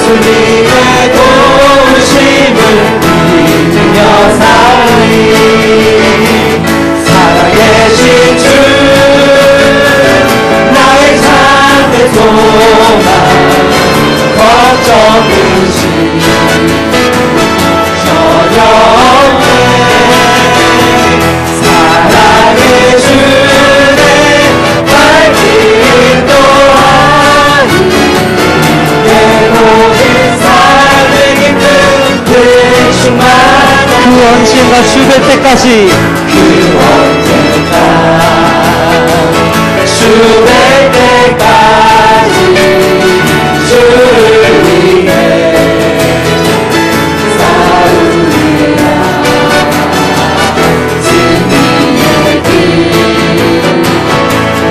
주님의 도우심을 믿으며 살리 살아계신 주 나의 참된 소망 걱정 근심 전혀 없네 사랑의 주내 밝힌 또한 내 모든 삶의 기쁨 늘 충만한 그 언젠가 주될 때까지 그 언젠가 주될 때까지 주를 위해 싸우리라 승리의 길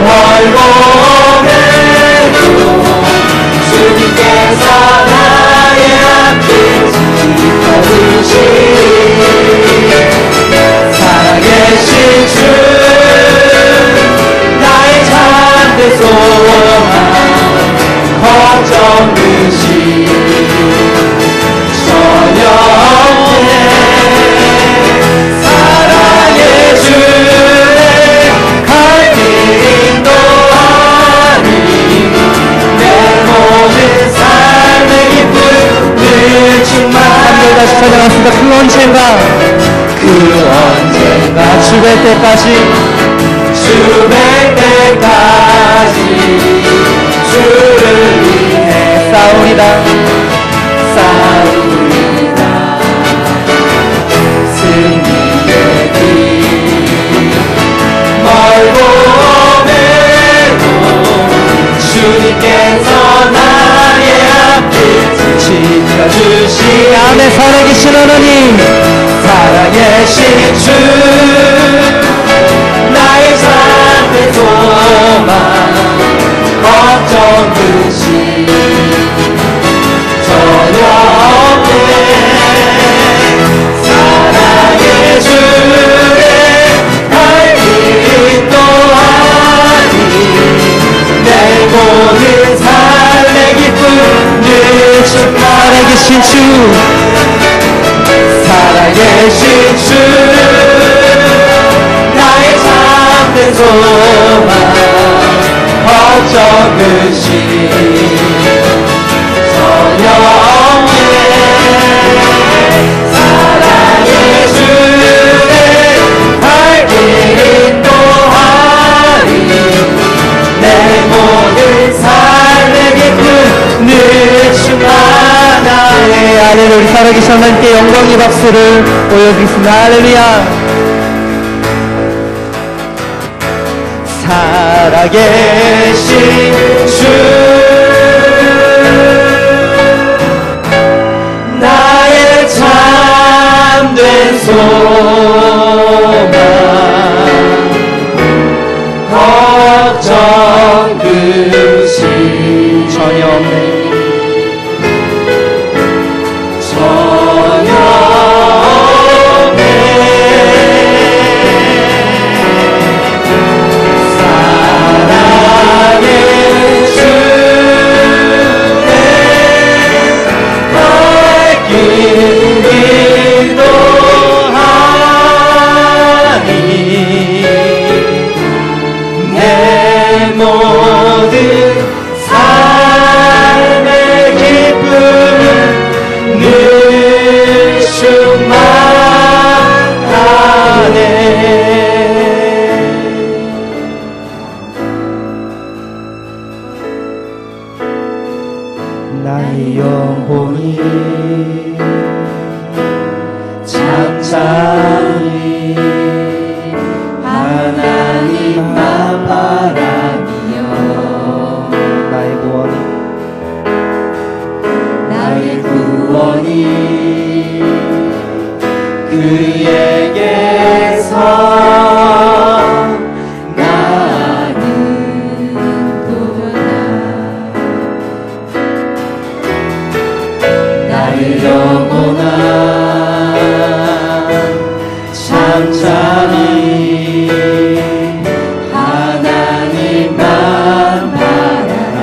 멀고 오매도 주님께서 나의 앞길 지켜주시리 살아계신 주 나의 참된 소망 걱정 근심 전혀 없네 사랑의 주의 갈길 인도하니 내 모든 삶의 기쁨 늘 충만 다시 찾아갔습니다. 그 언젠가 그 언젠가 주될 때까지 주될 때까지 주를 위해 싸우리라 싸우리라 승리의 길 멀고 오매도 주님께서 나의 앞길 지켜주시 안에 살아계신 하나님 살아계신 주 나의 참된 소망 걱정 근심 전혀 없네 사랑의 주의 밝힌 또하니 내 모든 삶의 기쁨 늘 살아계신 주 살아계신 주 나의 참된 소망 걱정 근심 전혀 없네 사랑의 주의 밝힌 또하니 내 모든 삶의 기쁨 늘 충만하네 할렐루야. 우리 살아계신 하나님께 영광의 박수를 올려드리겠습니다. 할렐루야. 살아계신 주 나의 참된 소망 걱정 근심 전혀 없네 전혀 없네 사랑의 주의 밝힌 인도하니 내 모든 삶의 기쁨은 늘 충만하네 나의 영혼이 잠잠히 하나님만 바라며 나의 구원이 나의 구원이 그에게서 나는 도다 나의 영혼아 잠잠히 하나님만 바라라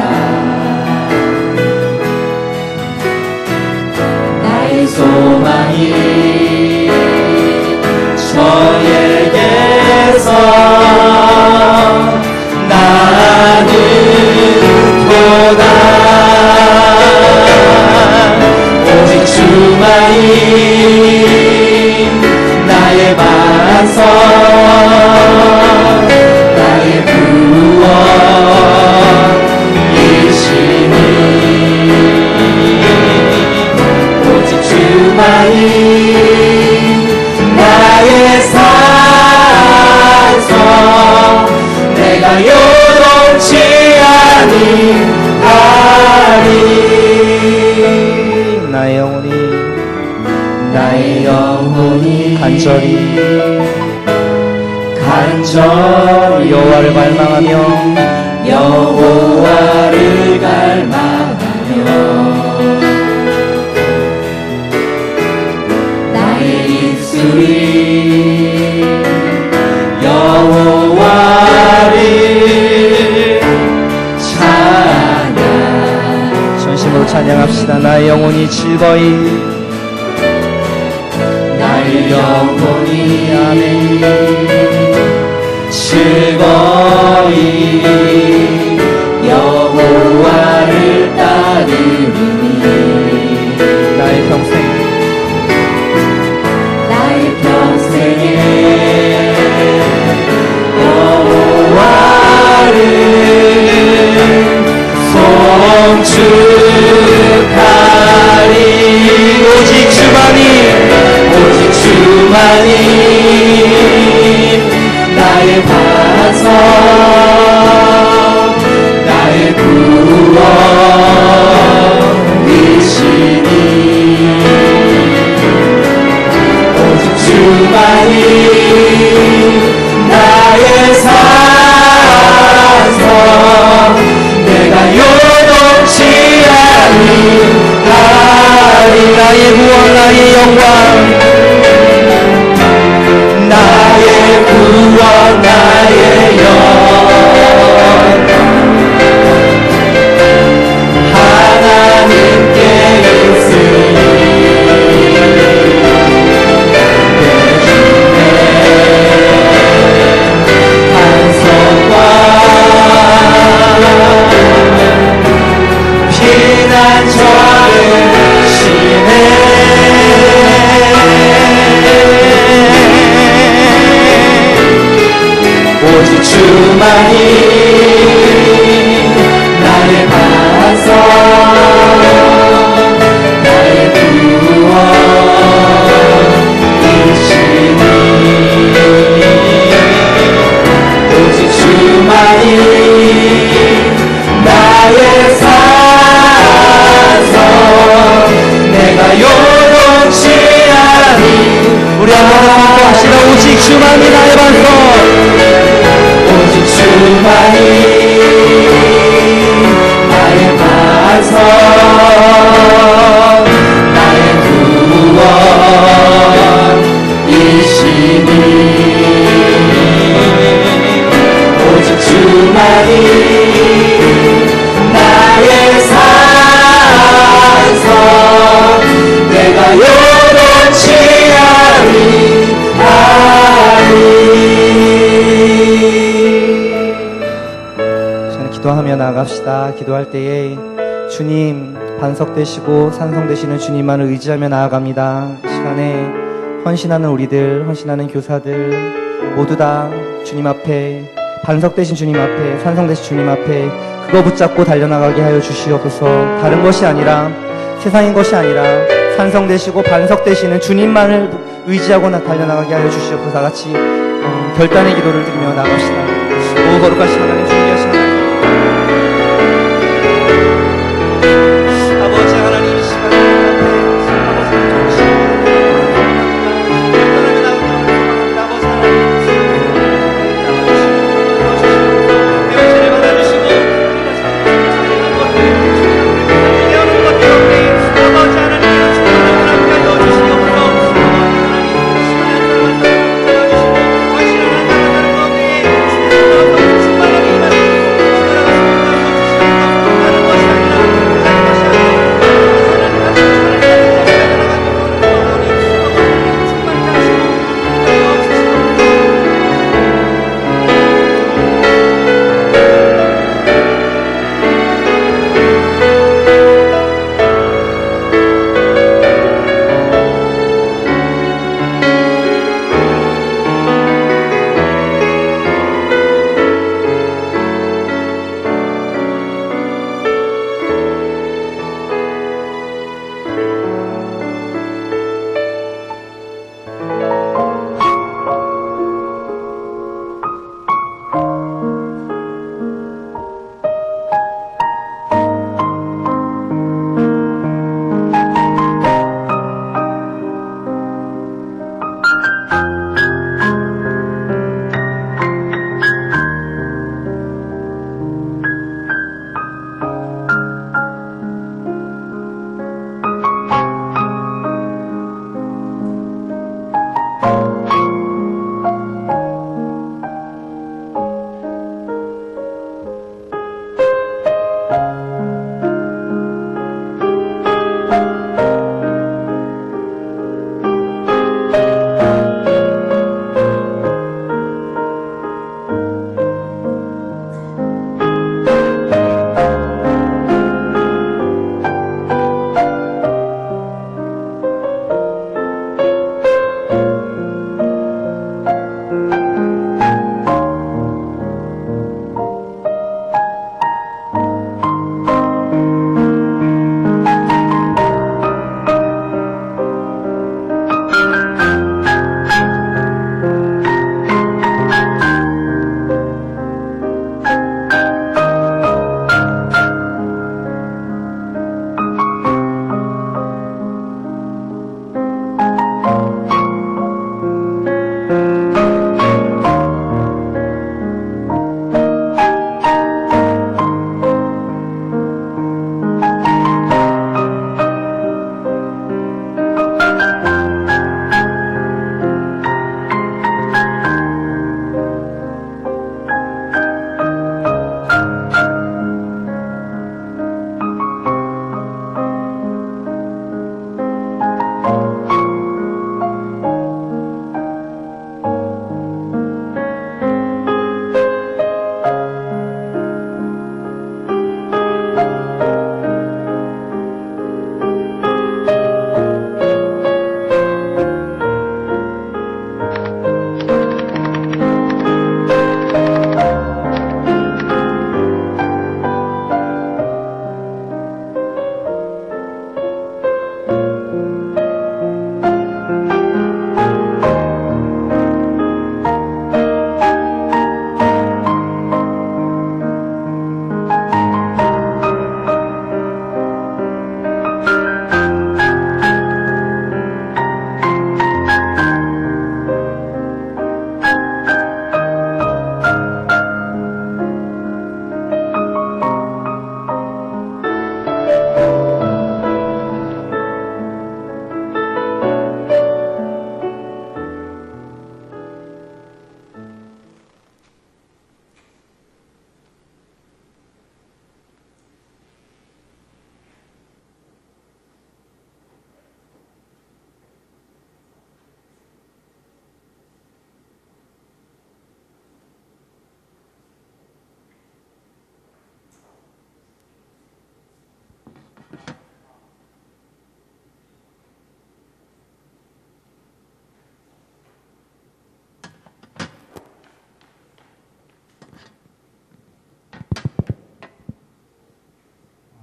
소망이 저에게서 나는 도다 오직 주만이 나의 반석 나의 구원이시니 오직 주만이 나의 산성 내가 요동치 아니하리 나의 영혼이 간절히 여호와를 갈망하며 나의 입술이 여호와를 찬양 전심으로 찬양합시다. 나의 영혼이 즐거이 나의 영혼이 즐거이 여호와를 따르리니 나의 평생에 여호와를 송축하리 오직 주만이 나의 반석 나의 구원이시니 오직 주만이 나의 산성 내가 요동치 아니하리 나의 구원 나의 영광 나의 구원 나의 영광 하나님께 있으니 내 반석과 피난처를 시네 오직 주만이 나의 반석 나의 구원이시니 오직 주만이 나의 산성 내가 요동치 아니 우리 한번 합시다. 오직 주만이 나의 반석 오직 주만이 나의 반석 나의 구원이시니 오직 주만이 나의 산성 내가 요동치 기도하며 나아갑시다. 기도할 때에 주님 반석 되시고 산성 되시는 주님만을 의지하며 나아갑니다. 이 시간에 헌신하는 우리들, 헌신하는 교사들 모두 다 주님 앞에 반석 되신 주님 앞에 산성 되신 주님 앞에 그거 붙잡고 달려나가게 하여 주시옵소서. 다른 것이 아니라 세상인 것이 아니라 산성 되시고 반석 되시는 주님만을 의지하고 달려나가게 하여 주시옵소서. 다 같이 결단의 기도를 드리며 나갑시다. 오 거룩하신 하나님, 존귀하신 하나님, 아버지 하나님, 이 시간에 아버지 결단하며 나아갑니다. 아버지 하나님 배우시를 받아주시고 깨어놓은 것 때문에 아버지 하나님께서 충만한 하나님께 넣어주시옵소서. 아버지 하나님 이 시간에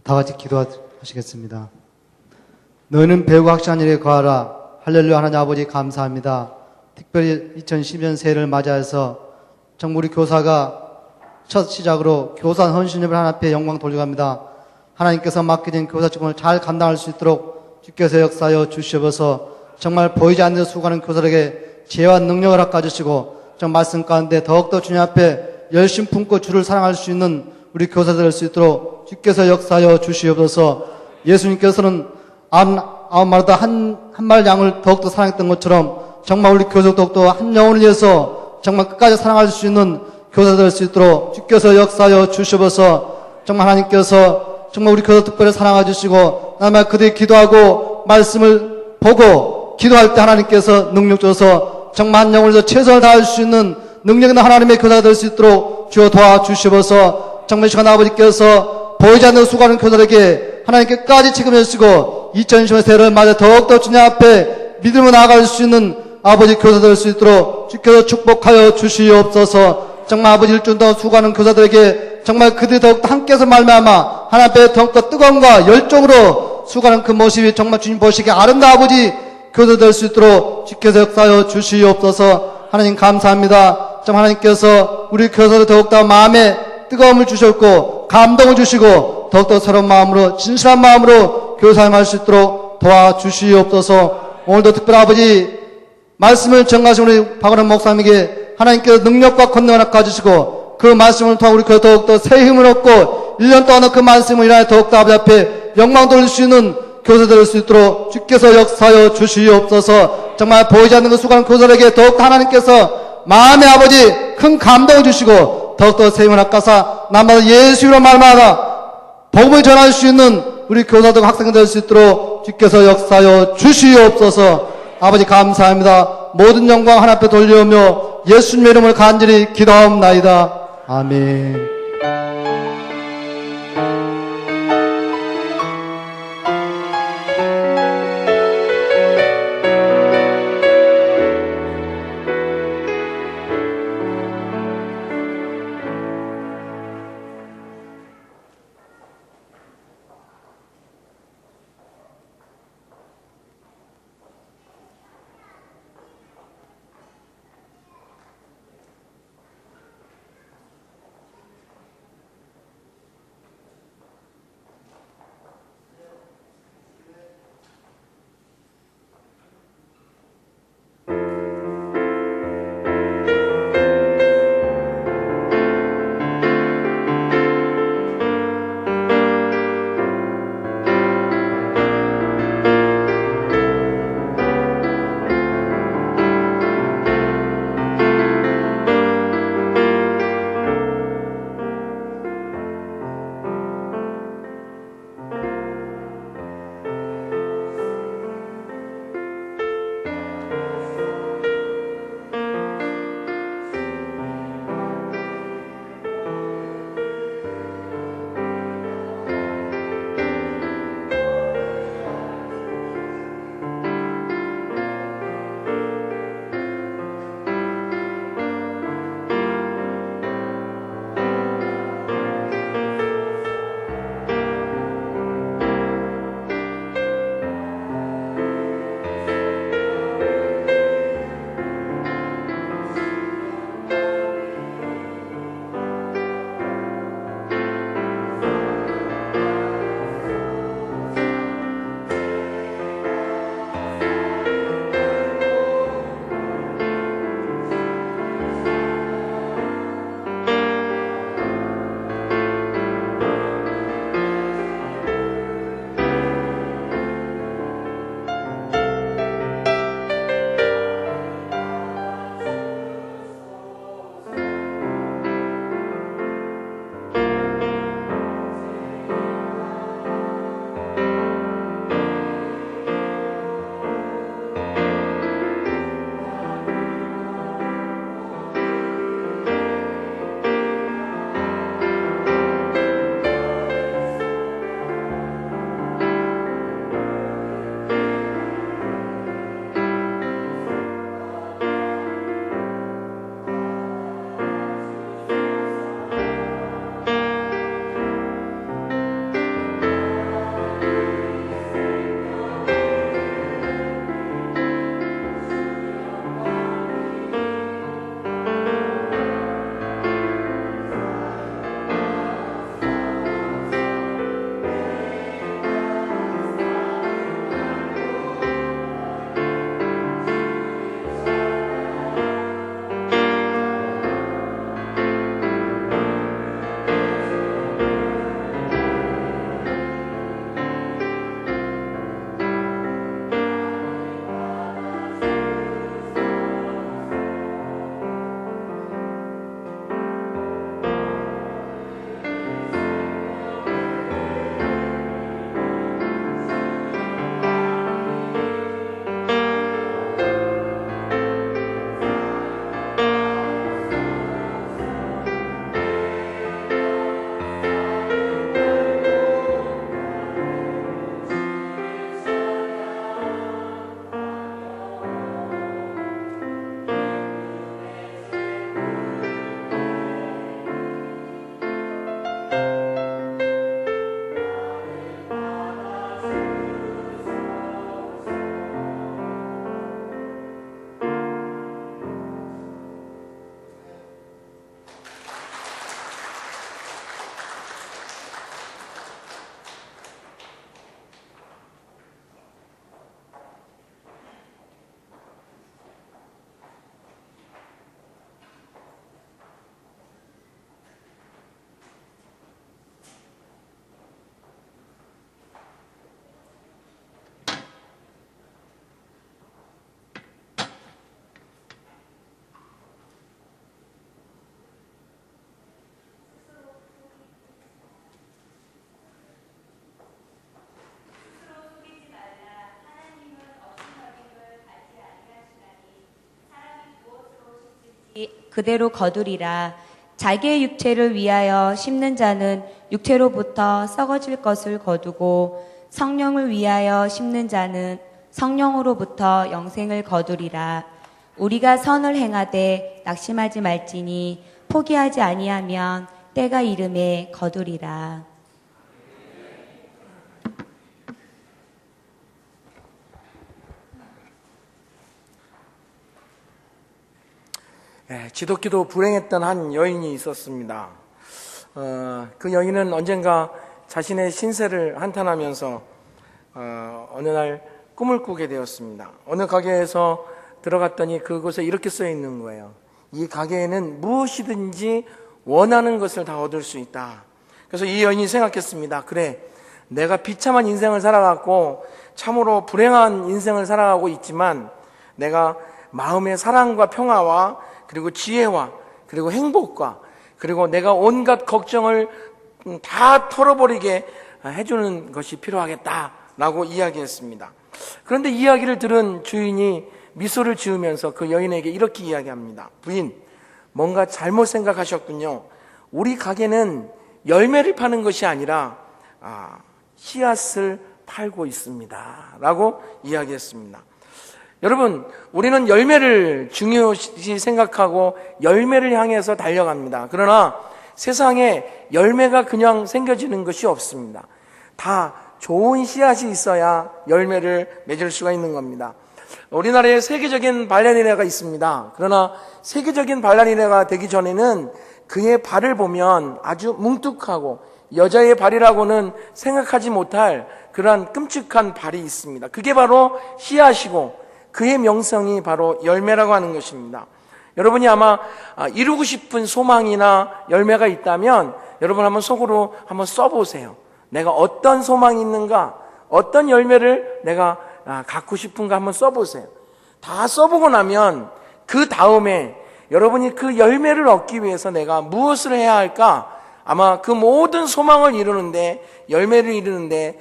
다 같이 기도하시겠습니다. 너희는 배우고 확실한 일에 거하라. 할렐루야. 하나님 아버지 감사합니다. 특별히 2010년 새해를 맞이해서 정말 우리 교사가 첫 시작으로 교사 헌신예배를 하나님 앞에 영광 돌려갑니다. 하나님께서 맡겨진 교사 직분을 잘 감당할 수 있도록 주께서 역사하여 주시옵소서. 정말 보이지 않는 수고하는 교사들에게 지혜와 능력을 깎아주시고 정말 말씀 가운데 더욱더 주님 앞에 열심 품고 주를 사랑할 수 있는 우리 교사들 될 수 있도록 주께서 역사하여 주시옵소서. 예수님께서는 아홉 마리다 한 마리 양을 더욱더 사랑했던 것처럼 정말 우리 교사들 더욱더 한 영혼을 위해서 정말 끝까지 사랑할 수 있는 교사들 될 수 있도록 주께서 역사하여 주시옵소서. 정말 하나님께서 정말 우리 교사 특별히 사랑해 주시고 다음에 그들이 기도하고 말씀을 보고 기도할 때 하나님께서 능력 줘서 정말 한 영혼을 위해서 최선을 다할 수 있는 능력 있는 하나님의 교사가 될 수 있도록 주여 도와주시옵소서. 정말 시간 아버지께서 보이지 않는 수고하는 교사들에게 하나님 끝까지 책임져 주시고 2010년 새해를 맞아 더욱더 주님 앞에 믿음으로 나아갈 수 있는 아버지 교사들 될 수 있도록 주께서 축복하여 주시옵소서. 정말 아버지 일주일 동안 수고하는 교사들에게 정말 그들이 더욱더 함께해서 말미암아 하나님 앞에 더욱더 뜨거움과 열정으로 수고하는 그 모습이 정말 주님 보시기에 아름다운 아버지 교사들 될 수 있도록 주께서 역사하여 주시옵소서. 하나님 감사합니다. 정말 하나님께서 우리 교사들 더욱더 마음에 뜨거움을 주셨고 감동을 주시고 더욱더 새로운 마음으로 진실한 마음으로 교사임할 수 있도록 도와주시옵소서. 오늘도 특별히 아버지 말씀을 전가하신 우리 박원원 목사님에게 하나님께서 능력과 권능을 낚아주시고 그 말씀을 통해 우리 더욱더 새 힘을 얻고 1년 동안 그 말씀을 인하여 더욱더 아버지 앞에 영광 돌릴 수 있는 교사들 될 수 있도록 주께서 역사하여 주시옵소서. 정말 보이지 않는 그 수고하는 교사들에게 더욱더 하나님께서 마음의 아버지 큰 감동을 주시고 더욱더 새 힘을 낚아서 남마다 예수 이름으로 말마다 복음을 전할 수 있는 우리 교사들 학생들 될 수 있도록 주께서 역사하여 주시옵소서. 아버지 감사합니다. 모든 영광 하나님께 돌려오며 예수님의 이름을 간절히 기도하옵나이다. 아멘. 그대로 거두리라. 자기의 육체를 위하여 심는 자는 육체로부터 썩어질 것을 거두고 성령을 위하여 심는 자는 성령으로부터 영생을 거두리라. 우리가 선을 행하되 낙심하지 말지니 포기하지 아니하면 때가 이름에 거두리라. 지독히도 불행했던 한 여인이 있었습니다. 그 여인은 언젠가 자신의 신세를 한탄하면서 어느 날 꿈을 꾸게 되었습니다. 어느 가게에서 들어갔더니 그곳에 이렇게 써 있는 거예요. 이 가게에는 무엇이든지 원하는 것을 다 얻을 수 있다. 그래서 이 여인이 생각했습니다. 그래, 내가 비참한 인생을 살아갔고 참으로 불행한 인생을 살아가고 있지만 내가 마음의 사랑과 평화와 그리고 지혜와 그리고 행복과 그리고 내가 온갖 걱정을 다 털어버리게 해주는 것이 필요하겠다라고 이야기했습니다. 그런데 이야기를 들은 주인이 미소를 지으면서 그 여인에게 이렇게 이야기합니다. 부인, 뭔가 잘못 생각하셨군요. 우리 가게는 열매를 파는 것이 아니라 씨앗을 팔고 있습니다 라고 이야기했습니다. 여러분, 우리는 열매를 중요시 생각하고 열매를 향해서 달려갑니다. 그러나 세상에 열매가 그냥 생겨지는 것이 없습니다. 다 좋은 씨앗이 있어야 열매를 맺을 수가 있는 겁니다. 우리나라에 세계적인 발라리네가 있습니다. 그러나 세계적인 발라리네가 되기 전에는 그의 발을 보면 아주 뭉툭하고 여자의 발이라고는 생각하지 못할 그러한 끔찍한 발이 있습니다. 그게 바로 씨앗이고 그의 명성이 바로 열매라고 하는 것입니다. 여러분이 아마 이루고 싶은 소망이나 열매가 있다면 여러분 한번 속으로 한번 써보세요. 내가 어떤 소망이 있는가, 어떤 열매를 내가 갖고 싶은가 한번 써보세요. 다 써보고 나면 그 다음에 여러분이 그 열매를 얻기 위해서 내가 무엇을 해야 할까? 아마 그 모든 소망을 이루는데, 열매를 이루는데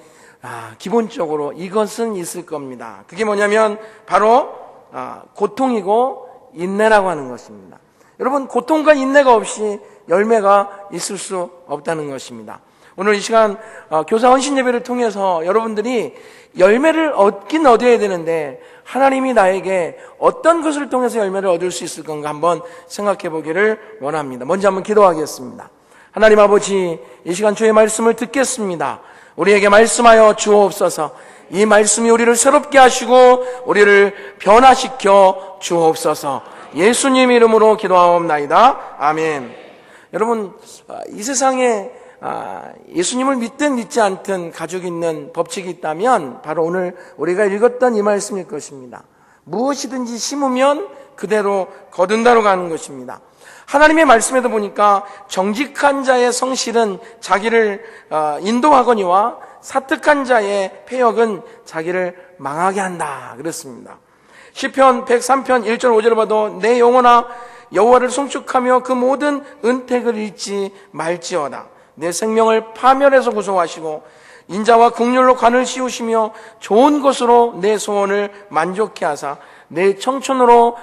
기본적으로 이것은 있을 겁니다. 그게 뭐냐면 바로 고통이고 인내라고 하는 것입니다. 여러분, 고통과 인내가 없이 열매가 있을 수 없다는 것입니다. 오늘 이 시간 교사 헌신 예배를 통해서 여러분들이 열매를 얻긴 얻어야 되는데 하나님이 나에게 어떤 것을 통해서 열매를 얻을 수 있을 건가 한번 생각해 보기를 원합니다. 먼저 한번 기도하겠습니다. 하나님 아버지, 이 시간 주의 말씀을 듣겠습니다. 우리에게 말씀하여 주옵소서. 이 말씀이 우리를 새롭게 하시고 우리를 변화시켜 주옵소서. 예수님 이름으로 기도하옵나이다. 아멘. 여러분, 이 세상에 예수님을 믿든 믿지 않든 가지고 있는 법칙이 있다면 바로 오늘 우리가 읽었던 이 말씀일 것입니다. 무엇이든지 심으면 그대로 거둔다로 가는 것입니다. 하나님의 말씀에도 보니까 정직한 자의 성실은 자기를 인도하거니와 사특한 자의 패역은 자기를 망하게 한다 그랬습니다. 시편 103편 1절 5절을 봐도 내 영혼아 여호와를 송축하며 그 모든 은택을 잃지 말지어다. 내 생명을 파멸해서 구속하시고 인자와 긍휼로 관을 씌우시며 좋은 것으로 내 소원을 만족케 하사 내 청춘으로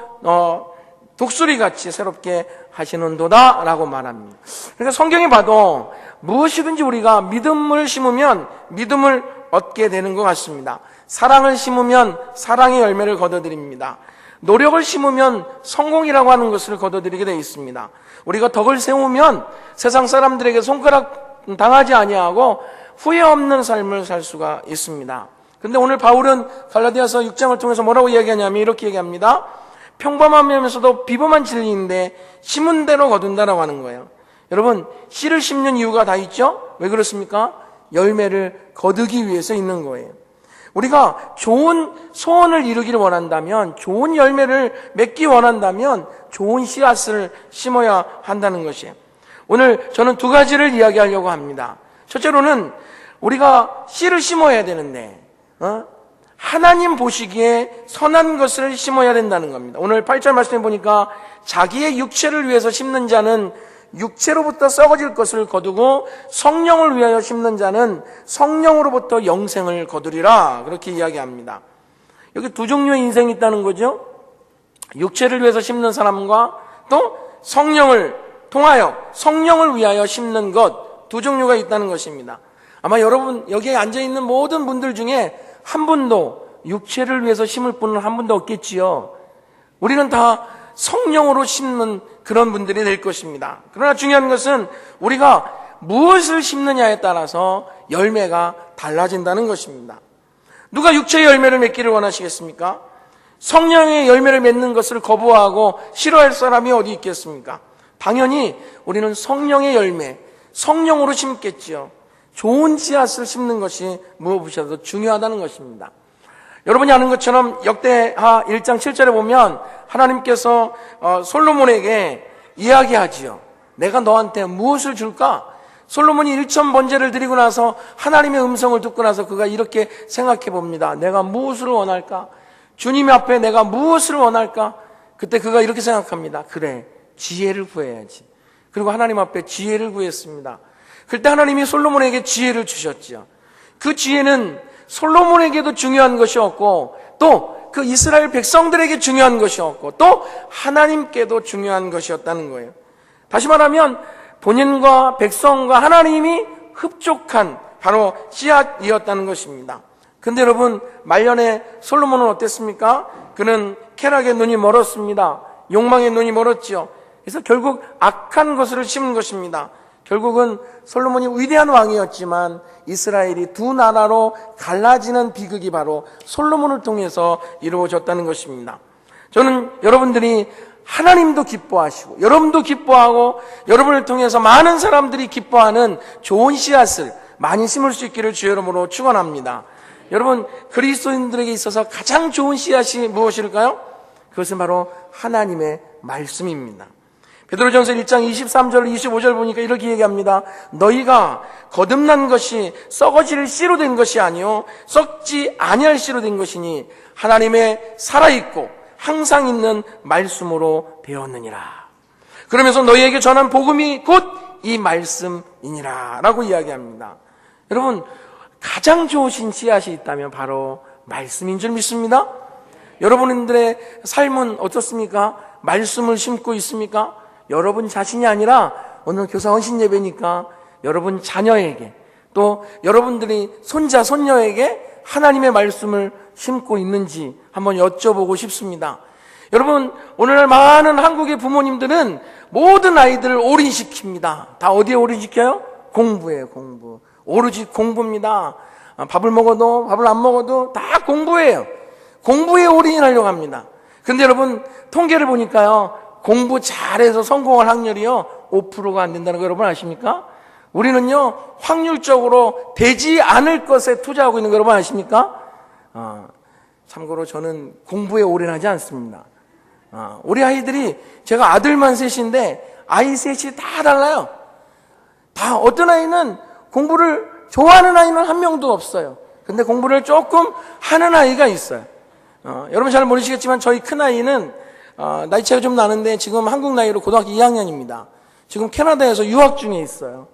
독수리같이 새롭게 하시는도다 라고 말합니다. 그러니까 성경에 봐도 무엇이든지 우리가 믿음을 심으면 믿음을 얻게 되는 것 같습니다. 사랑을 심으면 사랑의 열매를 거둬들입니다. 노력을 심으면 성공이라고 하는 것을 거둬들이게 되어 있습니다. 우리가 덕을 세우면 세상 사람들에게 손가락 당하지 아니하고 후회 없는 삶을 살 수가 있습니다. 그런데 오늘 바울은 갈라디아서 6장을 통해서 뭐라고 이야기하냐면 이렇게 얘기합니다. 평범하면서도 비범한 진리인데 심은 대로 거둔다라고 하는 거예요. 여러분, 씨를 심는 이유가 다 있죠? 왜 그렇습니까? 열매를 거두기 위해서 있는 거예요. 우리가 좋은 소원을 이루기를 원한다면, 좋은 열매를 맺기 원한다면 좋은 씨앗을 심어야 한다는 것이에요. 오늘 저는 두 가지를 이야기하려고 합니다. 첫째로는 우리가 씨를 심어야 되는데 하나님 보시기에 선한 것을 심어야 된다는 겁니다. 오늘 8절 말씀에 보니까 자기의 육체를 위해서 심는 자는 육체로부터 썩어질 것을 거두고 성령을 위하여 심는 자는 성령으로부터 영생을 거두리라 그렇게 이야기합니다. 여기 두 종류의 인생이 있다는 거죠. 육체를 위해서 심는 사람과 또 성령을 통하여 성령을 위하여 심는 것, 두 종류가 있다는 것입니다. 아마 여러분 여기에 앉아있는 모든 분들 중에 한 분도 육체를 위해서 심을 분은 한 분도 없겠지요. 우리는 다 성령으로 심는 그런 분들이 될 것입니다. 그러나 중요한 것은 우리가 무엇을 심느냐에 따라서 열매가 달라진다는 것입니다. 누가 육체의 열매를 맺기를 원하시겠습니까? 성령의 열매를 맺는 것을 거부하고 싫어할 사람이 어디 있겠습니까? 당연히 우리는 성령의 열매, 성령으로 심겠지요. 좋은 씨앗을 심는 것이 무엇보다도 중요하다는 것입니다. 여러분이 아는 것처럼 역대하 1장 7절에 보면 하나님께서 솔로몬에게 이야기하지요. 내가 너한테 무엇을 줄까? 솔로몬이 1,000번제를 드리고 나서 하나님의 음성을 듣고 나서 그가 이렇게 생각해 봅니다. 내가 무엇을 원할까? 주님 앞에 내가 무엇을 원할까? 그때 그가 이렇게 생각합니다. 그래, 지혜를 구해야지. 그리고 하나님 앞에 지혜를 구했습니다. 그때 하나님이 솔로몬에게 지혜를 주셨지요. 그 지혜는 솔로몬에게도 중요한 것이었고 또 그 이스라엘 백성들에게 중요한 것이었고 또 하나님께도 중요한 것이었다는 거예요. 다시 말하면 본인과 백성과 하나님이 흡족한 바로 씨앗이었다는 것입니다. 근데 여러분, 말년에 솔로몬은 어땠습니까? 그는 쾌락의 눈이 멀었습니다. 욕망의 눈이 멀었지요. 그래서 결국 악한 것을 심은 것입니다. 결국은 솔로몬이 위대한 왕이었지만 이스라엘이 두 나라로 갈라지는 비극이 바로 솔로몬을 통해서 이루어졌다는 것입니다. 저는 여러분들이 하나님도 기뻐하시고 여러분도 기뻐하고 여러분을 통해서 많은 사람들이 기뻐하는 좋은 씨앗을 많이 심을 수 있기를 주의 이름으로 축원합니다. 여러분, 그리스도인들에게 있어서 가장 좋은 씨앗이 무엇일까요? 그것은 바로 하나님의 말씀입니다. 베드로전서 1장 23절 25절 보니까 이렇게 얘기합니다. 너희가 거듭난 것이 썩어질 씨로 된 것이 아니요 썩지 아니할 씨로 된 것이니 하나님의 살아있고 항상 있는 말씀으로 되었느니라. 그러면서 너희에게 전한 복음이 곧 이 말씀이니라 라고 이야기합니다. 여러분, 가장 좋으신 씨앗이 있다면 바로 말씀인 줄 믿습니다. 여러분들의 삶은 어떻습니까? 말씀을 심고 있습니까? 여러분 자신이 아니라 오늘 교사 헌신 예배니까 여러분 자녀에게 또 여러분들이 손자 손녀에게 하나님의 말씀을 심고 있는지 한번 여쭤보고 싶습니다. 여러분, 오늘날 많은 한국의 부모님들은 모든 아이들을 올인시킵니다. 다 어디에 올인시켜요? 공부예요, 공부. 오로지 공부입니다. 밥을 먹어도 밥을 안 먹어도 다 공부예요. 공부에 올인하려고 합니다. 근데 여러분, 통계를 보니까요, 공부 잘해서 성공할 확률이요 5%가 안 된다는 거 여러분 아십니까? 우리는요 확률적으로 되지 않을 것에 투자하고 있는 거 여러분 아십니까? 참고로 저는 공부에 올인하지 않습니다. 우리 아이들이, 제가 아들만 셋인데 아이 셋이 다 달라요. 다 어떤 아이는 공부를 좋아하는 아이는 한 명도 없어요. 근데 공부를 조금 하는 아이가 있어요. 여러분 잘 모르시겠지만 저희 큰아이는 나이 차이가 좀 나는데 지금 한국 나이로 고등학교 2학년입니다. 지금 캐나다에서 유학 중에 있어요.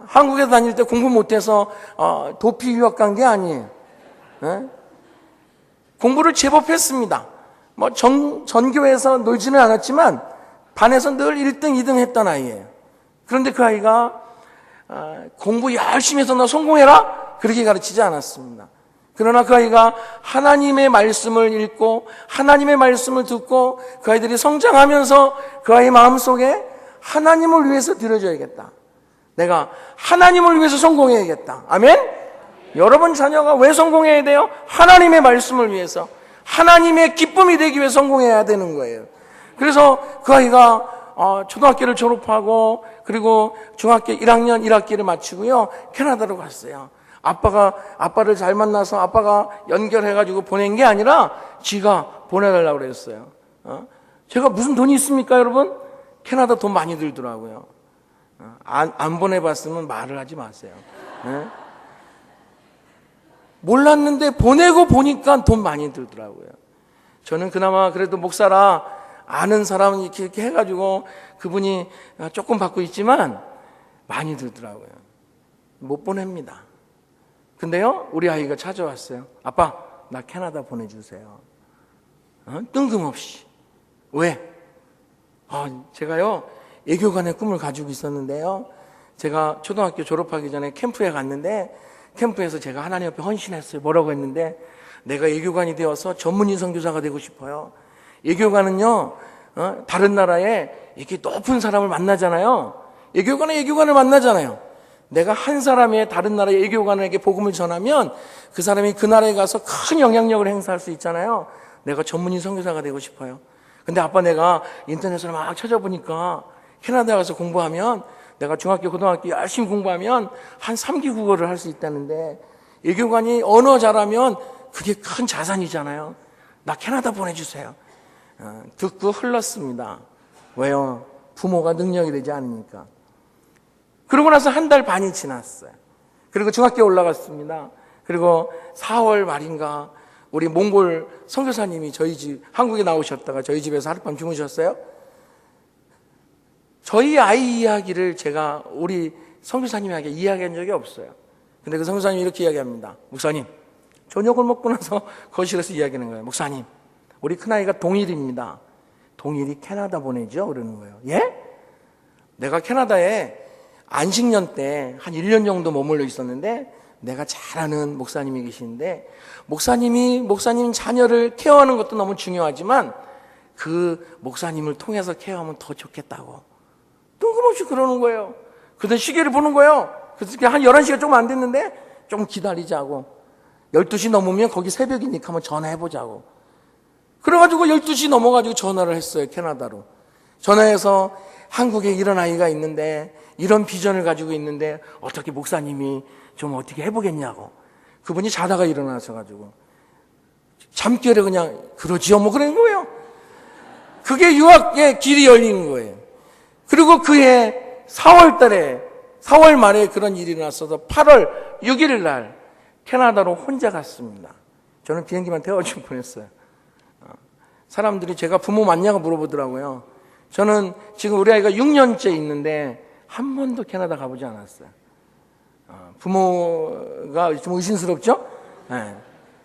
한국에서 다닐 때 공부 못해서 도피 유학 간 게 아니에요. 네? 공부를 제법 했습니다. 뭐 전교에서 놀지는 않았지만 반에서 늘 1등, 2등 했던 아이예요. 그런데 그 아이가 공부 열심히 해서 너 성공해라? 그렇게 가르치지 않았습니다. 그러나 그 아이가 하나님의 말씀을 읽고 하나님의 말씀을 듣고 그 아이들이 성장하면서 그 아이 마음속에 하나님을 위해서 드려줘야겠다. 내가 하나님을 위해서 성공해야겠다. 아멘? 여러분 자녀가 왜 성공해야 돼요? 하나님의 말씀을 위해서, 하나님의 기쁨이 되기 위해 성공해야 되는 거예요. 그래서 그 아이가 초등학교를 졸업하고 그리고 중학교 1학년 1학기를 마치고요 캐나다로 갔어요. 아빠를 잘 만나서 아빠가 연결해가지고 보낸 게 아니라 지가 보내달라고 그랬어요. 제가 무슨 돈이 있습니까 여러분? 캐나다 돈 많이 들더라고요. 안 보내봤으면 말을 하지 마세요. 네? 몰랐는데 보내고 보니까 돈 많이 들더라고요. 저는 그나마 그래도 목사라 아는 사람 이렇게 해가지고 그분이 조금 받고 있지만 많이 들더라고요. 못 보냅니다. 근데요 우리 아이가 찾아왔어요. 아빠, 나 캐나다 보내주세요. 뜬금없이. 왜? 제가요, 예교관의 꿈을 가지고 있었는데요. 제가 초등학교 졸업하기 전에 캠프에 갔는데, 캠프에서 제가 하나님 앞에 헌신했어요. 뭐라고 했는데, 내가 예교관이 되어서 전문인 선교사가 되고 싶어요. 예교관은요, 다른 나라에 이렇게 높은 사람을 만나잖아요. 예교관은 예교관을 만나잖아요. 내가 한 사람의 다른 나라의 예교관에게 복음을 전하면 그 사람이 그 나라에 가서 큰 영향력을 행사할 수 있잖아요. 내가 전문인 선교사가 되고 싶어요. 근데 아빠, 내가 인터넷으로 막 찾아보니까 캐나다에 가서 공부하면, 내가 중학교 고등학교 열심히 공부하면 한 3기 국어를 할 수 있다는데, 예교관이 언어 잘하면 그게 큰 자산이잖아요. 나 캐나다 보내주세요. 듣고 흘렀습니다. 왜요? 부모가 능력이 되지 않으니까. 그러고 나서 한 달 반이 지났어요. 그리고 중학교에 올라갔습니다. 그리고 4월 말인가 우리 몽골 선교사님이 저희 집, 한국에 나오셨다가 저희 집에서 하룻밤 주무셨어요. 저희 아이 이야기를 제가 우리 선교사님에게 이야기한 적이 없어요. 근데 그 선교사님이 이렇게 이야기합니다. 목사님, 저녁을 먹고 나서 거실에서 이야기하는 거예요. 목사님, 우리 큰아이가 동일입니다. 동일이 캐나다 보내죠? 그러는 거예요. 예? 내가 캐나다에 안식년 때 한 1년 정도 머물러 있었는데, 내가 잘 아는 목사님이 계시는데, 목사님 자녀를 케어하는 것도 너무 중요하지만 그 목사님을 통해서 케어하면 더 좋겠다고 뜬금없이 그러는 거예요. 그때 시계를 보는 거예요. 그래서 한 11시가 조금 안 됐는데 좀 기다리자고, 12시 넘으면 거기 새벽이니까 한번 전화해보자고. 그래가지고 12시 넘어가지고 전화를 했어요. 캐나다로 전화해서, 한국에 이런 아이가 있는데 이런 비전을 가지고 있는데 어떻게 목사님이 좀 어떻게 해보겠냐고. 그분이 자다가 일어나셔가지고 잠결에 그냥 그러지요 뭐 그런 거예요. 그게 유학의 길이 열린 거예요. 그리고 그해 4월 말에 그런 일이 났어서 8월 6일 날 캐나다로 혼자 갔습니다. 저는 비행기만 태워주고 보냈어요. 사람들이 제가 부모 맞냐고 물어보더라고요. 저는 지금 우리 아이가 6년째 있는데 한 번도 캐나다 가보지 않았어요. 부모가 좀 의심스럽죠? 네.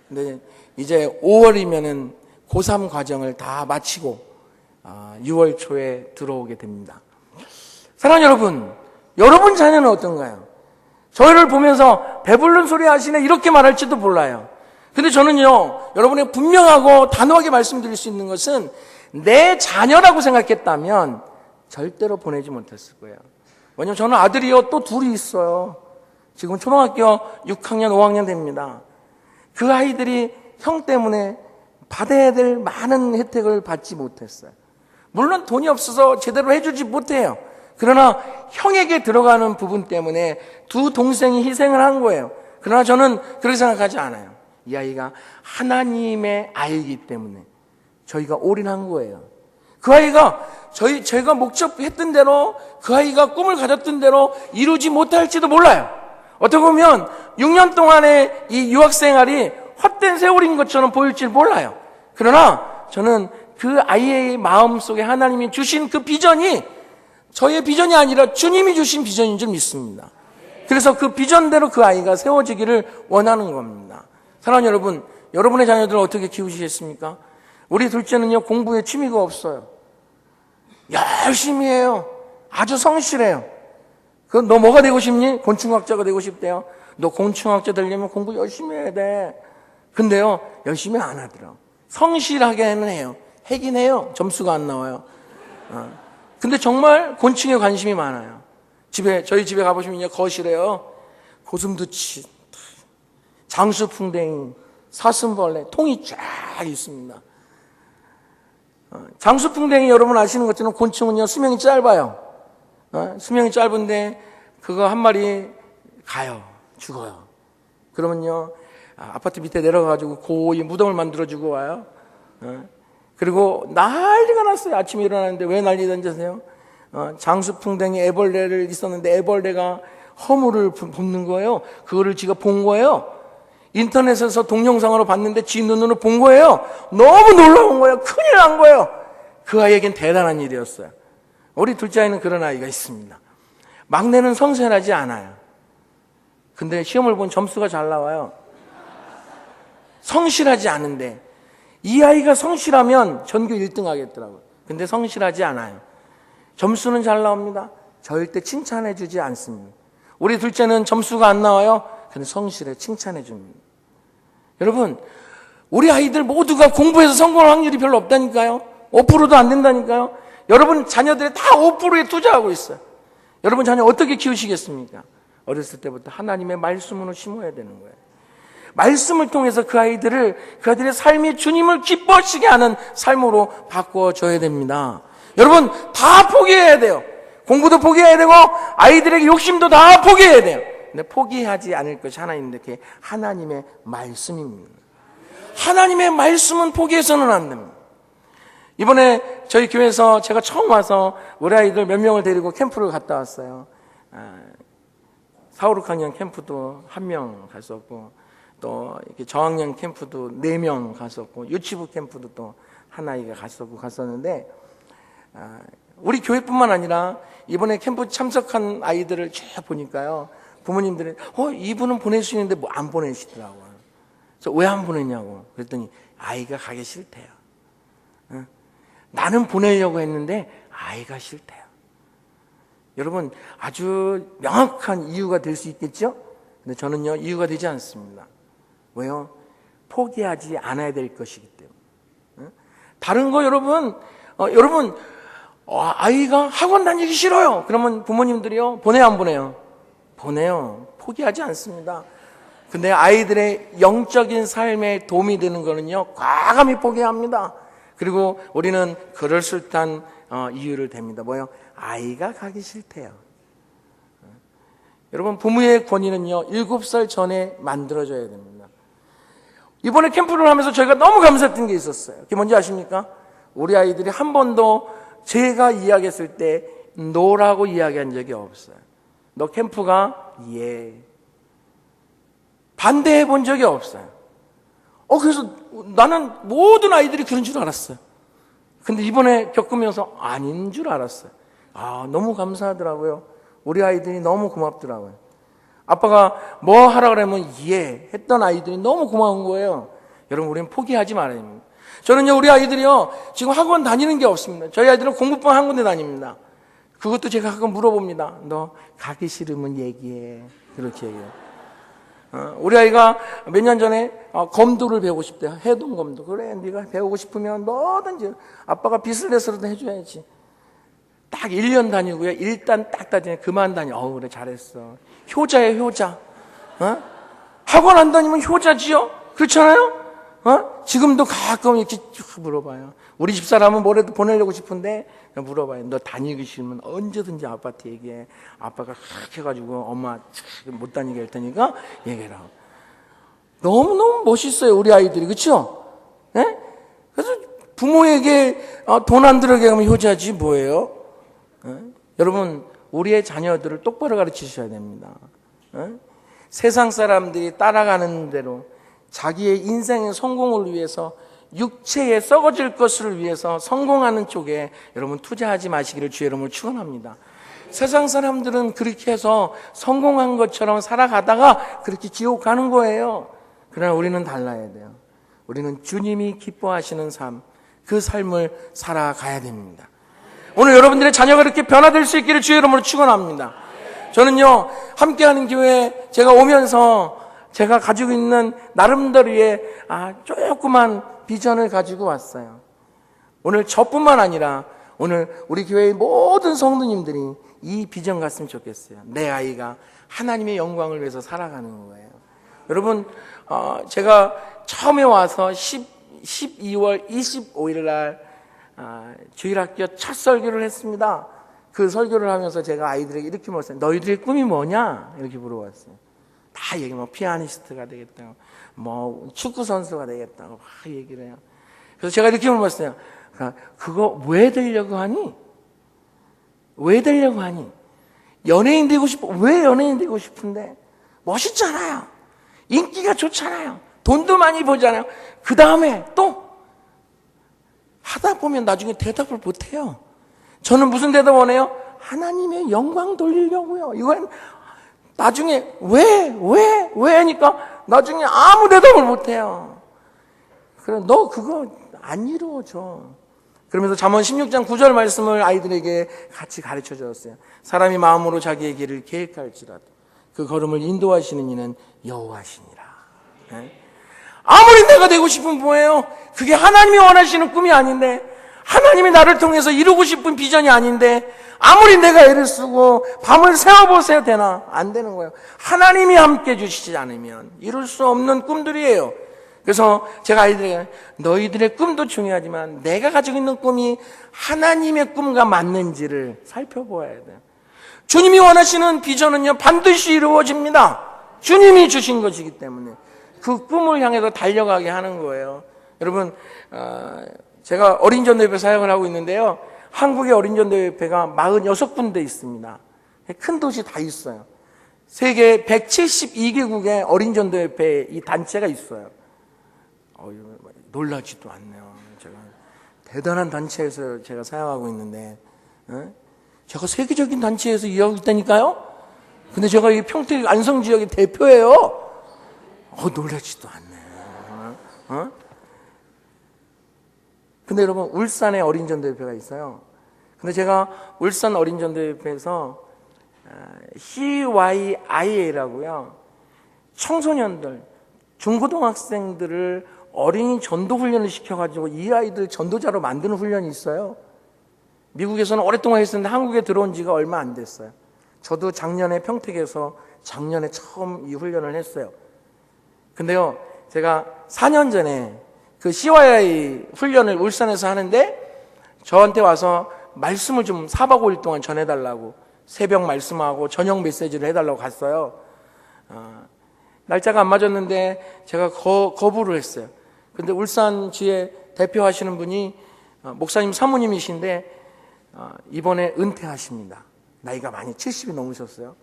근데 이제 5월이면은 고3 과정을 다 마치고 6월 초에 들어오게 됩니다. 사랑하는 여러분 자녀는 어떤가요? 저희를 보면서 배부른 소리 하시네 이렇게 말할지도 몰라요. 근데 저는요, 여러분에게 분명하고 단호하게 말씀드릴 수 있는 것은, 내 자녀라고 생각했다면 절대로 보내지 못했을 거예요. 왜냐면 저는 아들이요 또 둘이 있어요. 지금 초등학교 6학년 5학년 됩니다. 그 아이들이 형 때문에 받아야 될 많은 혜택을 받지 못했어요. 물론 돈이 없어서 제대로 해주지 못해요. 그러나 형에게 들어가는 부분 때문에 두 동생이 희생을 한 거예요. 그러나 저는 그렇게 생각하지 않아요. 이 아이가 하나님의 아이이기 때문에 저희가 올인한 거예요. 그 아이가 제가 목적했던 대로, 그 아이가 꿈을 가졌던 대로 이루지 못할지도 몰라요. 어떻게 보면 6년 동안의 이 유학생활이 헛된 세월인 것처럼 보일지 몰라요. 그러나 저는 그 아이의 마음속에 하나님이 주신 그 비전이 저의 비전이 아니라 주님이 주신 비전인 줄 믿습니다. 그래서 그 비전대로 그 아이가 세워지기를 원하는 겁니다. 사랑하는 여러분, 여러분의 자녀들을 어떻게 키우시겠습니까? 우리 둘째는요, 공부에 취미가 없어요. 열심히 해요. 아주 성실해요. 너 뭐가 되고 싶니? 곤충학자가 되고 싶대요. 너 곤충학자 되려면 공부 열심히 해야 돼. 근데요, 열심히 안 하더라고. 성실하게는 해요. 하긴 해요. 점수가 안 나와요. 근데 정말 곤충에 관심이 많아요. 저희 집에 가보시면 거실에요, 고슴도치, 장수풍뎅이, 사슴벌레, 통이 쫙 있습니다. 장수풍뎅이 여러분 아시는 것처럼 곤충은요, 수명이 짧아요. 수명이 짧은데 그거 한 마리 가요. 죽어요. 그러면요, 아파트 밑에 내려가가지고 고이 무덤을 만들어주고 와요. 그리고 난리가 났어요. 아침에 일어나는데 왜 난리던지 아세요? 장수풍뎅이 애벌레를 있었는데 애벌레가 허물을 볶는 거예요. 그거를 지가 본 거예요. 인터넷에서 동영상으로 봤는데 지 눈으로 본 거예요. 너무 놀라운 거예요. 큰일 난 거예요. 그 아이에겐 대단한 일이었어요. 우리 둘째 아이는 그런 아이가 있습니다. 막내는 성실하지 않아요. 근데 시험을 보면 점수가 잘 나와요. 성실하지 않은데, 이 아이가 성실하면 전교 1등 하겠더라고요. 근데 성실하지 않아요. 점수는 잘 나옵니다. 절대 칭찬해 주지 않습니다. 우리 둘째는 점수가 안 나와요. 근데 성실해 칭찬해 줍니다. 여러분, 우리 아이들 모두가 공부해서 성공할 확률이 별로 없다니까요. 5%도 안 된다니까요. 여러분 자녀들이 다 5%에 투자하고 있어요. 여러분 자녀 어떻게 키우시겠습니까? 어렸을 때부터 하나님의 말씀으로 심어야 되는 거예요. 말씀을 통해서 그 아이들의 삶이 주님을 기뻐하시게 하는 삶으로 바꿔줘야 됩니다. 여러분 다 포기해야 돼요. 공부도 포기해야 되고 아이들에게 욕심도 다 포기해야 돼요. 근데 포기하지 않을 것이 하나 있는데 그게 하나님의 말씀입니다. 하나님의 말씀은 포기해서는 안 됩니다. 이번에 저희 교회에서 제가 처음 와서 우리 아이들 몇 명을 데리고 캠프를 갔다 왔어요. 4, 5, 6학년 캠프도 1명 갔었고, 또 이렇게 저학년 캠프도 4명 갔었고, 유치부 캠프도 또 한 아이가 갔었는데, 우리 교회뿐만 아니라 이번에 캠프 참석한 아이들을 쭉 보니까요, 부모님들이 이분은 보낼 수 있는데 뭐 안 보내시더라고요. 그래서 왜 안 보냈냐고 그랬더니 아이가 가기 싫대요. 나는 보내려고 했는데 아이가 싫대요. 여러분 아주 명확한 이유가 될 수 있겠죠? 근데 저는요 이유가 되지 않습니다. 왜요? 포기하지 않아야 될 것이기 때문에. 다른 거 여러분 아이가 학원 다니기 싫어요. 그러면 부모님들이요 보내요 안 보내요? 보내요. 포기하지 않습니다. 근데 아이들의 영적인 삶에 도움이 되는 거는요 과감히 포기합니다. 그리고 우리는 그럴듯한 이유를 댑니다. 뭐요? 아이가 가기 싫대요. 여러분 부모의 권위는요 7살 전에 만들어져야 됩니다. 이번에 캠프를 하면서 저희가 너무 감사했던 게 있었어요. 그게 뭔지 아십니까? 우리 아이들이 한 번도 제가 이야기했을 때 노라고 이야기한 적이 없어요. 너 캠프가? 예. 반대해 본 적이 없어요. 그래서 나는 모든 아이들이 그런 줄 알았어요. 근데 이번에 겪으면서 아닌 줄 알았어요. 너무 감사하더라고요. 우리 아이들이 너무 고맙더라고요. 아빠가 뭐 하라 그러면 예 했던 아이들이 너무 고마운 거예요. 여러분 우리는 포기하지 말아야 됩니다. 저는요 우리 아이들이요 지금 학원 다니는 게 없습니다. 저희 아이들은 공부방 한 군데 다닙니다. 그것도 제가 가끔 물어봅니다. 너 가기 싫으면 얘기해. 그렇게 얘기해요. 우리 아이가 몇 년 전에 검도를 배우고 싶대요. 해동검도. 그래 네가 배우고 싶으면 뭐든지 아빠가 빚을 내서라도 해줘야지. 딱 1년 다니고요. 일단 딱 다니면 그만 다녀. 그래 잘했어. 효자예요 효자. 학원 안 다니면 효자지요? 그렇잖아요? 지금도 가끔 이렇게 쭉 물어봐요. 우리 집사람은 뭐라도 보내려고 싶은데 물어봐요. 너 다니기 싫으면 언제든지 아빠한테 얘기해. 아빠가 그렇게 해가지고 엄마 못 다니게 할 테니까 얘기해라. 너무너무 멋있어요 우리 아이들이. 그렇죠? 네? 그래서 부모에게 돈 안 들어게 하면 효자지 뭐예요? 여러분 우리의 자녀들을 똑바로 가르치셔야 됩니다. 세상 사람들이 따라가는 대로 자기의 인생의 성공을 위해서 육체에 썩어질 것을 위해서 성공하는 쪽에 여러분 투자하지 마시기를 주의 이름으로 축원합니다. 세상 사람들은 그렇게 해서 성공한 것처럼 살아가다가 그렇게 지옥 가는 거예요. 그러나 우리는 달라야 돼요. 우리는 주님이 기뻐하시는 삶, 그 삶을 살아가야 됩니다. 오늘 여러분들의 자녀가 이렇게 변화될 수 있기를 주의 이름으로 축원합니다. 저는요 함께하는 교회에 제가 오면서 제가 가지고 있는 나름대로의 조그만 비전을 가지고 왔어요. 오늘 저뿐만 아니라 오늘 우리 교회의 모든 성도님들이 이 비전 갔으면 좋겠어요. 내 아이가 하나님의 영광을 위해서 살아가는 거예요. 여러분 제가 처음에 와서 12월 25일 날 주일학교 첫 설교를 했습니다. 그 설교를 하면서 제가 아이들에게 이렇게 물었어요. 너희들의 꿈이 뭐냐? 이렇게 물어봤어요. 다 얘기 피아니스트가 되겠다고 뭐 축구 선수가 되겠다고 막 얘기를 해요. 그래서 제가 이렇게 물어봤어요. 그거 왜 되려고 하니? 왜 되려고 하니? 연예인 되고 싶어. 왜 연예인 되고 싶은데? 멋있잖아요. 인기가 좋잖아요. 돈도 많이 벌잖아요. 그 다음에 또 하다 보면 나중에 대답을 못해요. 저는 무슨 대답 원해요? 하나님의 영광 돌리려고요. 이건 나중에 왜 하니까 나중에 아무 대답을 못해요. 그래 너 그거 안 이루어져. 그러면서 잠언 16장 9절 말씀을 아이들에게 같이 가르쳐 줬어요. 사람이 마음으로 자기의 길을 계획할지라도 그 걸음을 인도하시는 이는 여호와시니라. 아무리 내가 되고 싶은 뭐예요? 그게 하나님이 원하시는 꿈이 아닌데, 하나님이 나를 통해서 이루고 싶은 비전이 아닌데, 아무리 내가 애를 쓰고 밤을 새워보세요 되나? 안 되는 거예요. 하나님이 함께 주시지 않으면 이룰 수 없는 꿈들이에요. 그래서 제가 아이들에게 너희들의 꿈도 중요하지만 내가 가지고 있는 꿈이 하나님의 꿈과 맞는지를 살펴보아야 돼요. 주님이 원하시는 비전은요 반드시 이루어집니다. 주님이 주신 것이기 때문에 그 꿈을 향해서 달려가게 하는 거예요. 여러분, 제가 어린이전도협회 사역을 하고 있는데요, 한국의 어린이전도협회가 46군데 있습니다. 큰 도시 다 있어요. 세계 172개국의 어린이전도협회 이 단체가 있어요. 놀라지도 않네요. 제가 대단한 단체에서 제가 사역하고 있는데, 제가 세계적인 단체에서 일하고 있다니까요. 근데 제가 이 평택 안성 지역의 대표예요. 놀라지도 않네. 근데 여러분, 울산에 어린이전도협회가 있어요. 근데 제가 울산 어린이전도협회에서 CYIA라고요, 청소년들, 중고등학생들을 어린이 전도 훈련을 시켜가지고 이 아이들 전도자로 만드는 훈련이 있어요. 미국에서는 오랫동안 했었는데 한국에 들어온 지가 얼마 안 됐어요. 저도 작년에 평택에서 작년에 처음 이 훈련을 했어요. 근데요, 제가 4년 전에 그 CYI 훈련을 울산에서 하는데 저한테 와서 말씀을 좀 4박 5일 동안 전해달라고, 새벽 말씀하고 저녁 메시지를 해달라고 갔어요. 날짜가 안 맞았는데 제가 거부를 했어요. 근데 울산지에 대표하시는 분이 목사님 사모님이신데 이번에 은퇴하십니다. 나이가 많이 70이 넘으셨어요.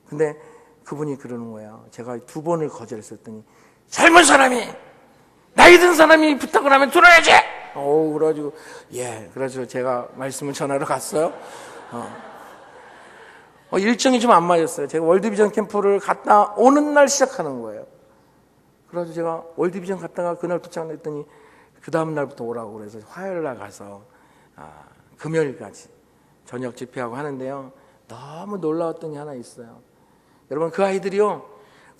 근데 그분이 그러는 거예요. 제가 2번을 거절했었더니 젊은 사람이, 나이 든 사람이 부탁을 하면 들어야지. 그래가지고 그래서 제가 말씀을 전하러 갔어요. 일정이 좀 안 맞았어요. 제가 월드비전 캠프를 갔다 오는 날 시작하는 거예요. 그래서 제가 월드비전 갔다가 그날 도착했더니 그 다음 날부터 오라고 그래서 화요일 날 가서 금요일까지 저녁 집회하고 하는데요, 너무 놀라웠던 게 하나 있어요. 여러분, 그 아이들이요,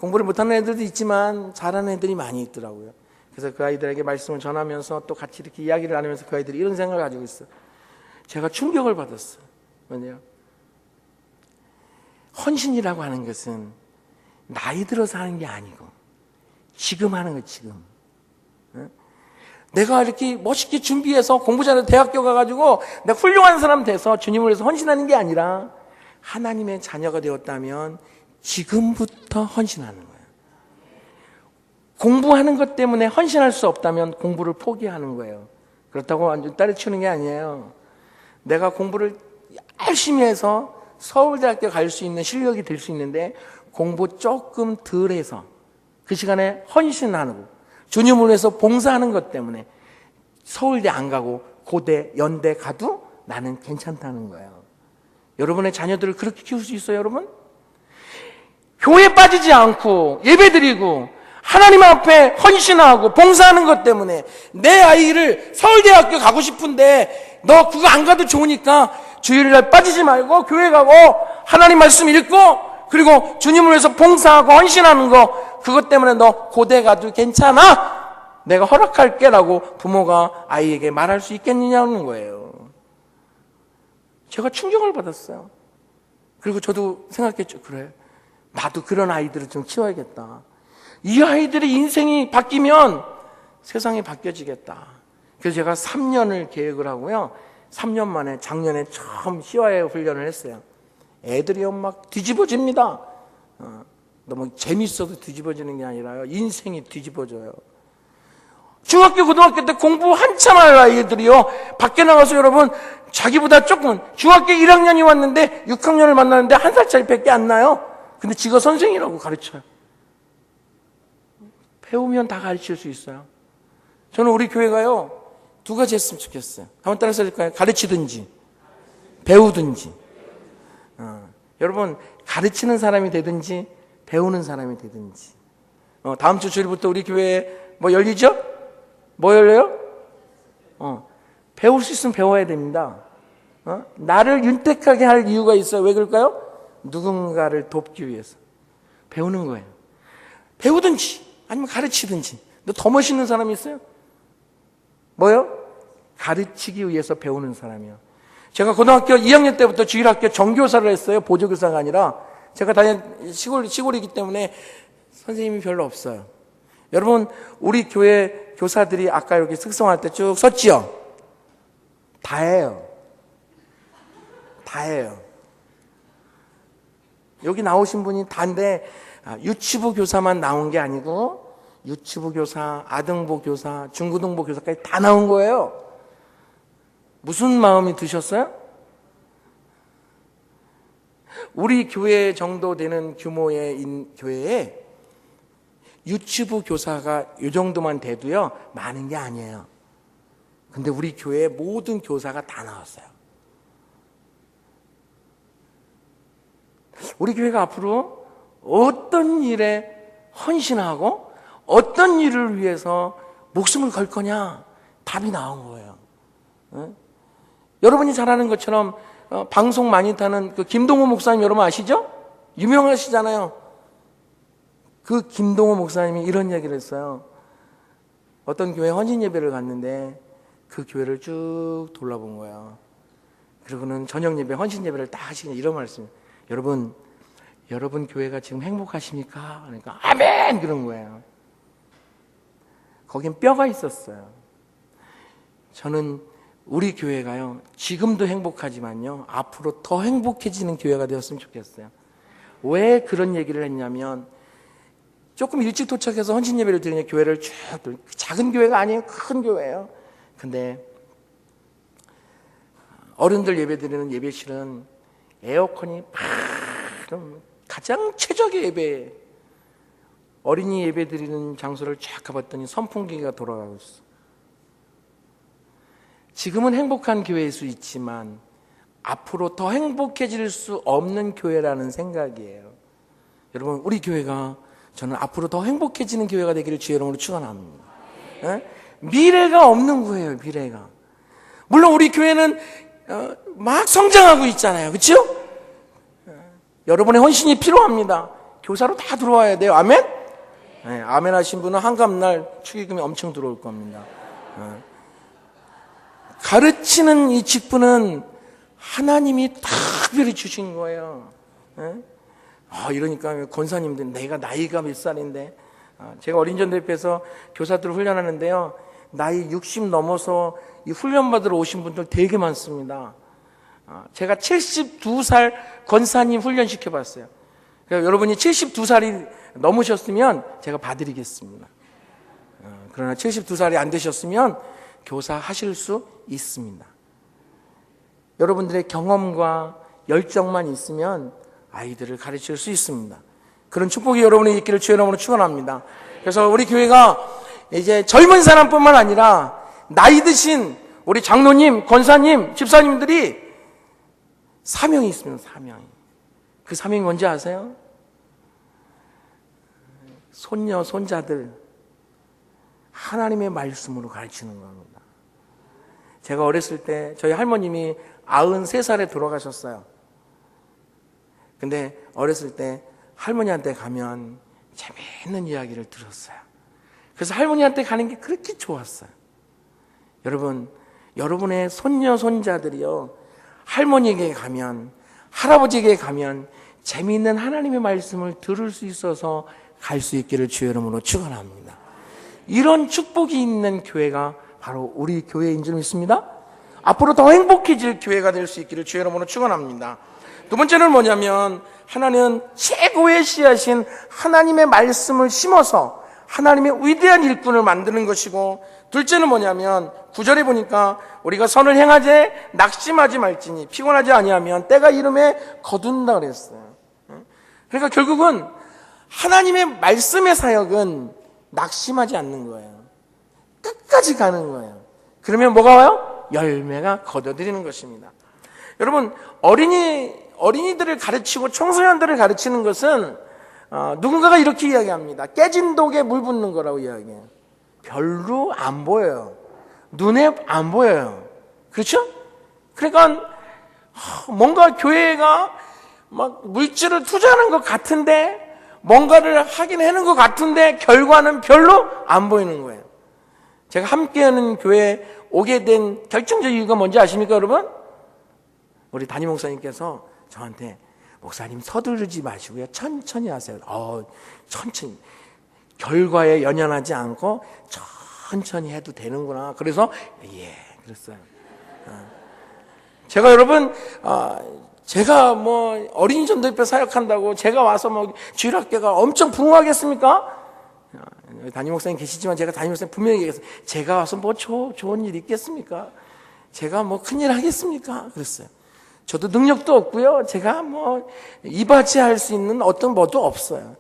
공부를 못하는 애들도 있지만 잘하는 애들이 많이 있더라고요. 그래서 그 아이들에게 말씀을 전하면서 또 같이 이렇게 이야기를 나누면서 그 아이들이 이런 생각을 가지고 있어요. 제가 충격을 받았어요. 뭐냐, 헌신이라고 하는 것은 나이 들어서 하는 게 아니고 지금 하는 거, 지금. 내가 이렇게 멋있게 준비해서 공부 잘해서 대학교 가가지고 내가 훌륭한 사람 돼서 주님을 위해서 헌신하는 게 아니라 하나님의 자녀가 되었다면 지금부터 헌신하는 거예요. 공부하는 것 때문에 헌신할 수 없다면 공부를 포기하는 거예요. 그렇다고 완전 때려치우는 게 아니에요. 내가 공부를 열심히 해서 서울대학교 갈 수 있는 실력이 될 수 있는데 공부 조금 덜 해서 그 시간에 헌신하고 주님을 위해서 봉사하는 것 때문에 서울대 안 가고 고대, 연대 가도 나는 괜찮다는 거예요. 여러분의 자녀들을 그렇게 키울 수 있어요, 여러분? 교회 빠지지 않고 예배드리고 하나님 앞에 헌신하고 봉사하는 것 때문에 내 아이를 서울대학교 가고 싶은데 너 그거 안 가도 좋으니까 주일날 빠지지 말고 교회 가고 하나님 말씀 읽고 그리고 주님을 위해서 봉사하고 헌신하는 거, 그것 때문에 너 고대 가도 괜찮아, 내가 허락할게 라고 부모가 아이에게 말할 수 있겠느냐는 거예요. 제가 충격을 받았어요. 그리고 저도 생각했죠. 그래, 나도 그런 아이들을 좀 키워야겠다. 이 아이들의 인생이 바뀌면 세상이 바뀌어지겠다. 그래서 제가 3년을 계획을 하고요, 3년 만에 작년에 처음 CYI 훈련을 했어요. 애들이요 막 뒤집어집니다. 너무 재밌어도 뒤집어지는 게 아니라요, 인생이 뒤집어져요. 중학교 고등학교 때 공부 한참 할 아이들이요 밖에 나가서 여러분 자기보다 조금 중학교 1학년이 왔는데 6학년을 만나는데 1살짜리 밖에 안 나요. 근데 지가 선생이라고 가르쳐요. 배우면 다 가르칠 수 있어요. 저는 우리 교회가요 2가지 했으면 좋겠어요. 한번 따라서 해줄까요? 가르치든지 배우든지. 여러분, 가르치는 사람이 되든지 배우는 사람이 되든지. 다음 주 주일부터 우리 교회에 뭐 열리죠? 뭐 열려요? 배울 수 있으면 배워야 됩니다. 나를 윤택하게 할 이유가 있어요. 왜 그럴까요? 누군가를 돕기 위해서. 배우는 거예요. 배우든지 아니면 가르치든지. 근데 더 멋있는 사람이 있어요? 뭐요? 가르치기 위해서 배우는 사람이요. 제가 고등학교 2학년 때부터 주일학교 정교사를 했어요. 보조교사가 아니라. 제가 다닌 시골이기 때문에 선생님이 별로 없어요. 여러분, 우리 교회 교사들이 아까 이렇게 특성할 때 쭉 섰지요? 다예요. 다예요. 여기 나오신 분이 다인데 유치부 교사만 나온 게 아니고 유치부 교사, 아등보 교사, 중고등부 교사까지 다 나온 거예요. 무슨 마음이 드셨어요? 우리 교회 정도 되는 규모의 교회에 유치부 교사가 이 정도만 돼도요, 많은 게 아니에요. 근데 우리 교회에 모든 교사가 다 나왔어요. 우리 교회가 앞으로 어떤 일에 헌신하고 어떤 일을 위해서 목숨을 걸 거냐, 답이 나온 거예요. 여러분이 잘 아는 것처럼 방송 많이 타는 그 김동호 목사님 여러분 아시죠? 유명하시잖아요. 그 김동호 목사님이 이런 얘기를 했어요. 어떤 교회 헌신 예배를 갔는데 그 교회를 쭉 돌아본 거예요. 그리고는 저녁 예배, 헌신 예배를 딱 하시는 이런 말씀. 여러분 교회가 지금 행복하십니까? 그러니까 아멘! 그런 거예요. 거긴 뼈가 있었어요. 저는 우리 교회가요, 지금도 행복하지만요, 앞으로 더 행복해지는 교회가 되었으면 좋겠어요. 왜 그런 얘기를 했냐면, 조금 일찍 도착해서 헌신 예배를 드리는 교회를 쭉, 작은 교회가 아니에요. 큰 교회예요. 근데 어른들 예배 드리는 예배실은 에어컨이 가장 최적의 예배. 어린이 예배 드리는 장소를 쫙 가봤더니 선풍기가 돌아가고 있어. 지금은 행복한 교회일 수 있지만 앞으로 더 행복해질 수 없는 교회라는 생각이에요. 여러분, 우리 교회가 저는 앞으로 더 행복해지는 교회가 되기를 주의 이름으로 축원합니다. 미래가 없는 거예요. 미래가. 물론 우리 교회는 막 성장하고 있잖아요. 그렇죠? 여러분의 헌신이 필요합니다. 교사로 다 들어와야 돼요. 아멘? 네, 아멘 하신 분은 한갑날 축의금이 엄청 들어올 겁니다. 가르치는 이 직분은 하나님이 특별히 주신 거예요. 이러니까 권사님들, 내가 나이가 몇 살인데, 제가 어린전대회에서 교사들을 훈련하는데요, 나이 60 넘어서 이 훈련받으러 오신 분들 되게 많습니다. 제가 72살 권사님 훈련시켜봤어요. 그러니까 여러분이 72살이 넘으셨으면 제가 봐드리겠습니다. 그러나 72살이 안 되셨으면 교사 하실 수 있습니다. 여러분들의 경험과 열정만 있으면 아이들을 가르칠 수 있습니다. 그런 축복이 여러분이 있기를 주의 이름으로 축원합니다. 그래서 우리 교회가 이제 젊은 사람뿐만 아니라 나이 드신 우리 장로님, 권사님, 집사님들이 사명이 있습니다. 사명이. 그 사명이 뭔지 아세요? 손녀, 손자들 하나님의 말씀으로 가르치는 겁니다. 제가 어렸을 때 저희 할머님이 93살에 돌아가셨어요. 근데 어렸을 때 할머니한테 가면 재미있는 이야기를 들었어요. 그래서 할머니한테 가는 게 그렇게 좋았어요. 여러분, 여러분의 손녀, 손자들이요, 할머니에게 가면, 할아버지에게 가면 재미있는 하나님의 말씀을 들을 수 있어서 갈 수 있기를 주의 이름으로 축원합니다. 이런 축복이 있는 교회가 바로 우리 교회인 줄 믿습니다. 앞으로 더 행복해질 교회가 될 수 있기를 주의 이름으로 축원합니다. 두 번째는 뭐냐면, 하나는 최고의 씨앗인 하나님의 말씀을 심어서 하나님의 위대한 일꾼을 만드는 것이고, 둘째는 뭐냐면 9절에 보니까 우리가 선을 행하되 낙심하지 말지니 피곤하지 아니하면 때가 이름에 거둔다 그랬어요. 그러니까 결국은 하나님의 말씀의 사역은 낙심하지 않는 거예요. 끝까지 가는 거예요. 그러면 뭐가 와요? 열매가 거둬들이는 것입니다. 여러분, 어린이들을 가르치고 청소년들을 가르치는 것은 누군가가 이렇게 이야기합니다. 깨진 독에 물 붓는 거라고 이야기해요. 별로 안 보여요. 눈에 안 보여요. 그렇죠? 그러니까 뭔가 교회가 막 물질을 투자하는 것 같은데, 뭔가를 하긴 하는 것 같은데 결과는 별로 안 보이는 거예요. 제가 함께하는 교회에 오게 된 결정적 이유가 뭔지 아십니까, 여러분? 우리 담임 목사님께서 저한테, 목사님 서두르지 마시고요, 천천히 하세요. 천천히, 결과에 연연하지 않고 천천히 해도 되는구나. 그래서 그랬어요. 제가 여러분, 제가 뭐 어린이 전도협회 사역한다고 제가 와서 뭐 주일학교가 엄청 부흥하겠습니까? 담임 목사님 계시지만 제가 담임 목사님 분명히 얘기했어요. 제가 와서 뭐 좋은 일 있겠습니까? 제가 뭐 큰일 하겠습니까? 그랬어요. 저도 능력도 없고요. 제가 뭐 이바지할 수 있는 어떤 뭐도 없어요.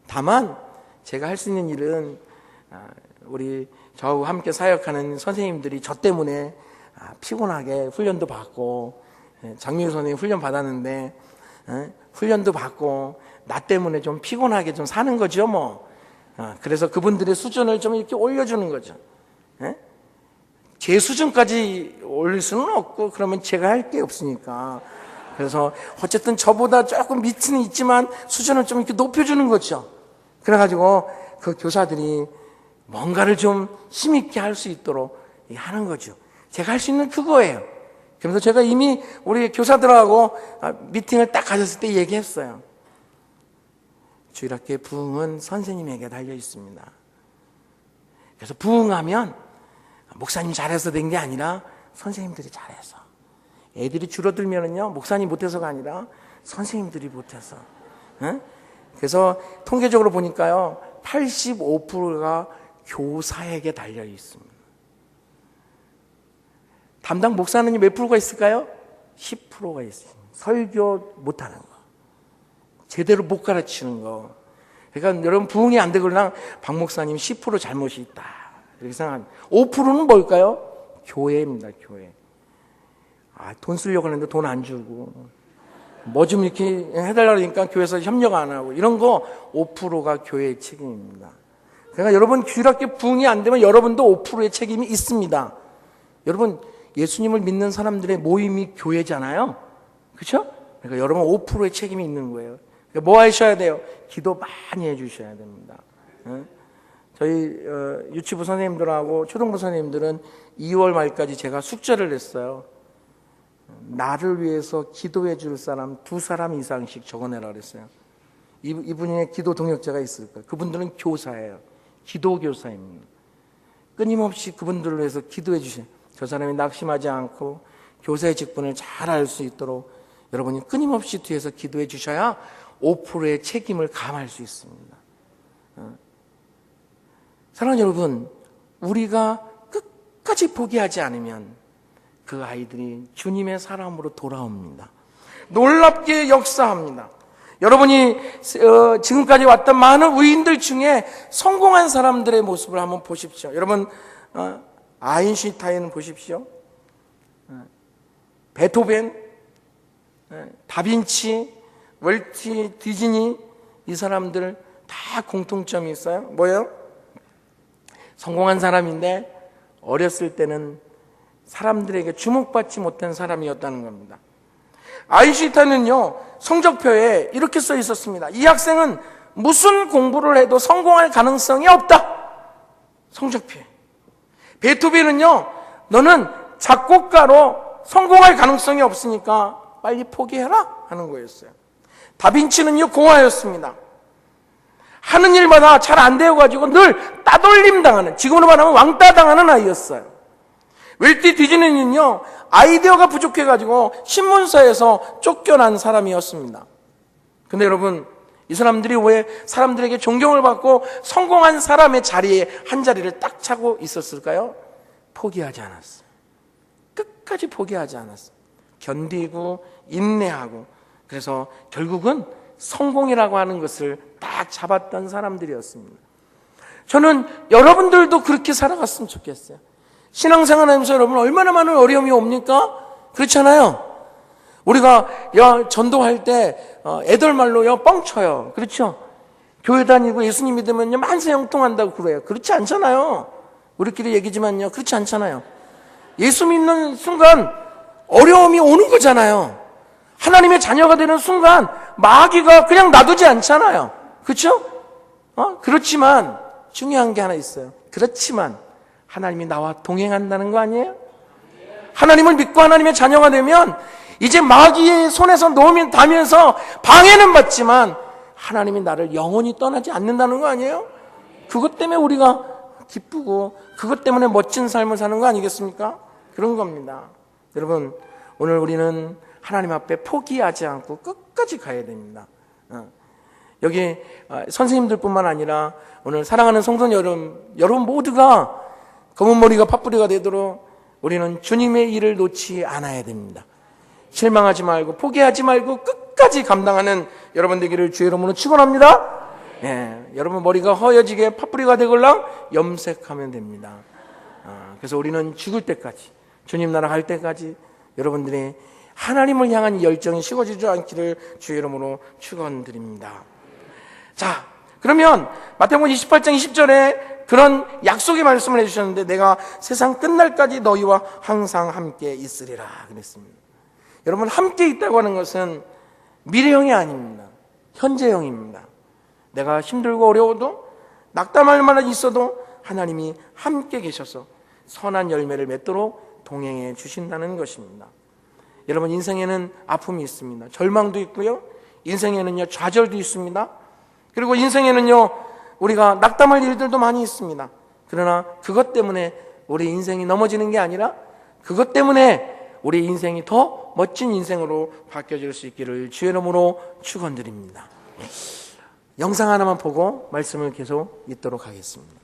다만 제가 할 수 있는 일은 우리 저하고 함께 사역하는 선생님들이 저 때문에 피곤하게 훈련도 받고, 장미우 선생님 훈련 받았는데 훈련도 받고 나 때문에 좀 피곤하게 좀 사는 거죠 뭐. 그래서 그분들의 수준을 좀 이렇게 올려주는 거죠. 제 수준까지 올릴 수는 없고, 그러면 제가 할 게 없으니까. 그래서 어쨌든 저보다 조금 밑은 있지만 수준을 좀 이렇게 높여주는 거죠. 그래가지고 그 교사들이 뭔가를 좀 힘있게 할 수 있도록 하는 거죠. 제가 할 수 있는 그거예요. 그래서 제가 이미 우리 교사들하고 미팅을 딱 가졌을 때 얘기했어요. 주일학교의 부흥은 선생님에게 달려 있습니다. 그래서 부흥하면 목사님 잘해서 된 게 아니라 선생님들이 잘해서, 애들이 줄어들면은요 목사님 못해서가 아니라 선생님들이 못해서. 그래서 통계적으로 보니까요 85%가 교사에게 달려 있습니다. 담당 목사는 몇 프로가 있을까요? 10%가 있어요. 설교 못하는 거, 제대로 못 가르치는 거. 그러니까 여러분, 부흥이 안 되거나 박 목사님 10% 잘못이 있다 이렇게 생각합니다. 5%는 뭘까요? 교회입니다. 교회. 돈 쓰려고 하는데 돈 안 주고, 뭐 좀 이렇게 해달라고 하니까 교회에서 협력 안 하고, 이런 거 5%가 교회의 책임입니다. 그러니까 여러분, 주일학교 부흥이 안 되면 여러분도 5%의 책임이 있습니다. 여러분, 예수님을 믿는 사람들의 모임이 교회잖아요. 그렇죠? 그러니까 여러분 5%의 책임이 있는 거예요. 그러니까 뭐 하셔야 돼요? 기도 많이 해주셔야 됩니다. 저희 유치부 선생님들하고 초등부 선생님들은 2월 말까지 제가 숙제를 냈어요. 나를 위해서 기도해 줄 사람 2사람 이상씩 적어내라 그랬어요. 이분의 기도 동역자가 있을 거예요. 그분들은 교사예요. 기도교사입니다. 끊임없이 그분들을 위해서 기도해 주세요. 저 사람이 낙심하지 않고 교사의 직분을 잘 알 수 있도록 여러분이 끊임없이 뒤에서 기도해 주셔야 5%의 책임을 감할 수 있습니다. 사랑하는 여러분, 우리가 끝까지 포기하지 않으면 그 아이들이 주님의 사람으로 돌아옵니다. 놀랍게 역사합니다. 여러분이 지금까지 왔던 많은 의인들 중에 성공한 사람들의 모습을 한번 보십시오. 여러분, 아인슈타인 보십시오. 베토벤, 다빈치, 월트 디즈니, 이 사람들 다 공통점이 있어요. 뭐예요? 성공한 사람인데 어렸을 때는 사람들에게 주목받지 못한 사람이었다는 겁니다. 아인슈타인은요, 성적표에 이렇게 써 있었습니다. 이 학생은 무슨 공부를 해도 성공할 가능성이 없다. 성적표에. 베토벤은요, 너는 작곡가로 성공할 가능성이 없으니까 빨리 포기해라 하는 거였어요. 다빈치는요, 공화였습니다. 하는 일마다 잘 안 되어가지고 늘 따돌림 당하는, 지금으로 말하면 왕따 당하는 아이였어요. 웰트 디즈니는요, 아이디어가 부족해가지고 신문사에서 쫓겨난 사람이었습니다. 근데 여러분, 이 사람들이 왜 사람들에게 존경을 받고 성공한 사람의 자리에 한 자리를 딱 차고 있었을까요? 포기하지 않았어요. 끝까지 포기하지 않았어요. 견디고 인내하고, 그래서 결국은 성공이라고 하는 것을 딱 잡았던 사람들이었습니다. 저는 여러분들도 그렇게 살아갔으면 좋겠어요. 신앙생활 하면서 여러분 얼마나 많은 어려움이 옵니까? 그렇잖아요. 우리가 전도할 때 애들 말로 뻥쳐요. 그렇죠? 교회 다니고 예수님 믿으면요 만세 형통한다고 그래요. 그렇지 않잖아요. 우리끼리 얘기지만요, 그렇지 않잖아요. 예수 믿는 순간 어려움이 오는 거잖아요. 하나님의 자녀가 되는 순간 마귀가 그냥 놔두지 않잖아요. 그렇죠? 그렇지만 중요한 게 하나 있어요. 그렇지만 하나님이 나와 동행한다는 거 아니에요? 하나님을 믿고 하나님의 자녀가 되면 이제 마귀의 손에서 놓으면 다면서 방해는 받지만 하나님이 나를 영원히 떠나지 않는다는 거 아니에요? 그것 때문에 우리가 기쁘고 그것 때문에 멋진 삶을 사는 거 아니겠습니까? 그런 겁니다. 여러분, 오늘 우리는 하나님 앞에 포기하지 않고 끝까지 가야 됩니다. 여기 선생님들뿐만 아니라 오늘 사랑하는 성도 여러분 모두가 검은 머리가 팥뿌리가 되도록 우리는 주님의 일을 놓지 않아야 됩니다. 실망하지 말고 포기하지 말고 끝까지 감당하는 여러분 되기를 주의 이름으로 축원합니다. 여러분 머리가 허여지게 팥뿌리가 되걸랑 염색하면 됩니다. 그래서 우리는 죽을 때까지, 주님 나라 갈 때까지 여러분들의 하나님을 향한 열정이 식어지지 않기를 주의 이름으로 축원드립니다. 자, 그러면 마태복음 28장 20절에 그런 약속의 말씀을 해주셨는데, 내가 세상 끝날까지 너희와 항상 함께 있으리라 그랬습니다. 여러분, 함께 있다고 하는 것은 미래형이 아닙니다. 현재형입니다. 내가 힘들고 어려워도, 낙담할 만한 있어도 하나님이 함께 계셔서 선한 열매를 맺도록 동행해 주신다는 것입니다. 여러분, 인생에는 아픔이 있습니다. 절망도 있고요, 인생에는요 좌절도 있습니다. 그리고 인생에는요 우리가 낙담할 일들도 많이 있습니다. 그러나 그것 때문에 우리 인생이 넘어지는 게 아니라 그것 때문에 우리 인생이 더 멋진 인생으로 바뀌어질 수 있기를 주의 이름으로 축원드립니다. 영상 하나만 보고 말씀을 계속 읽도록 하겠습니다.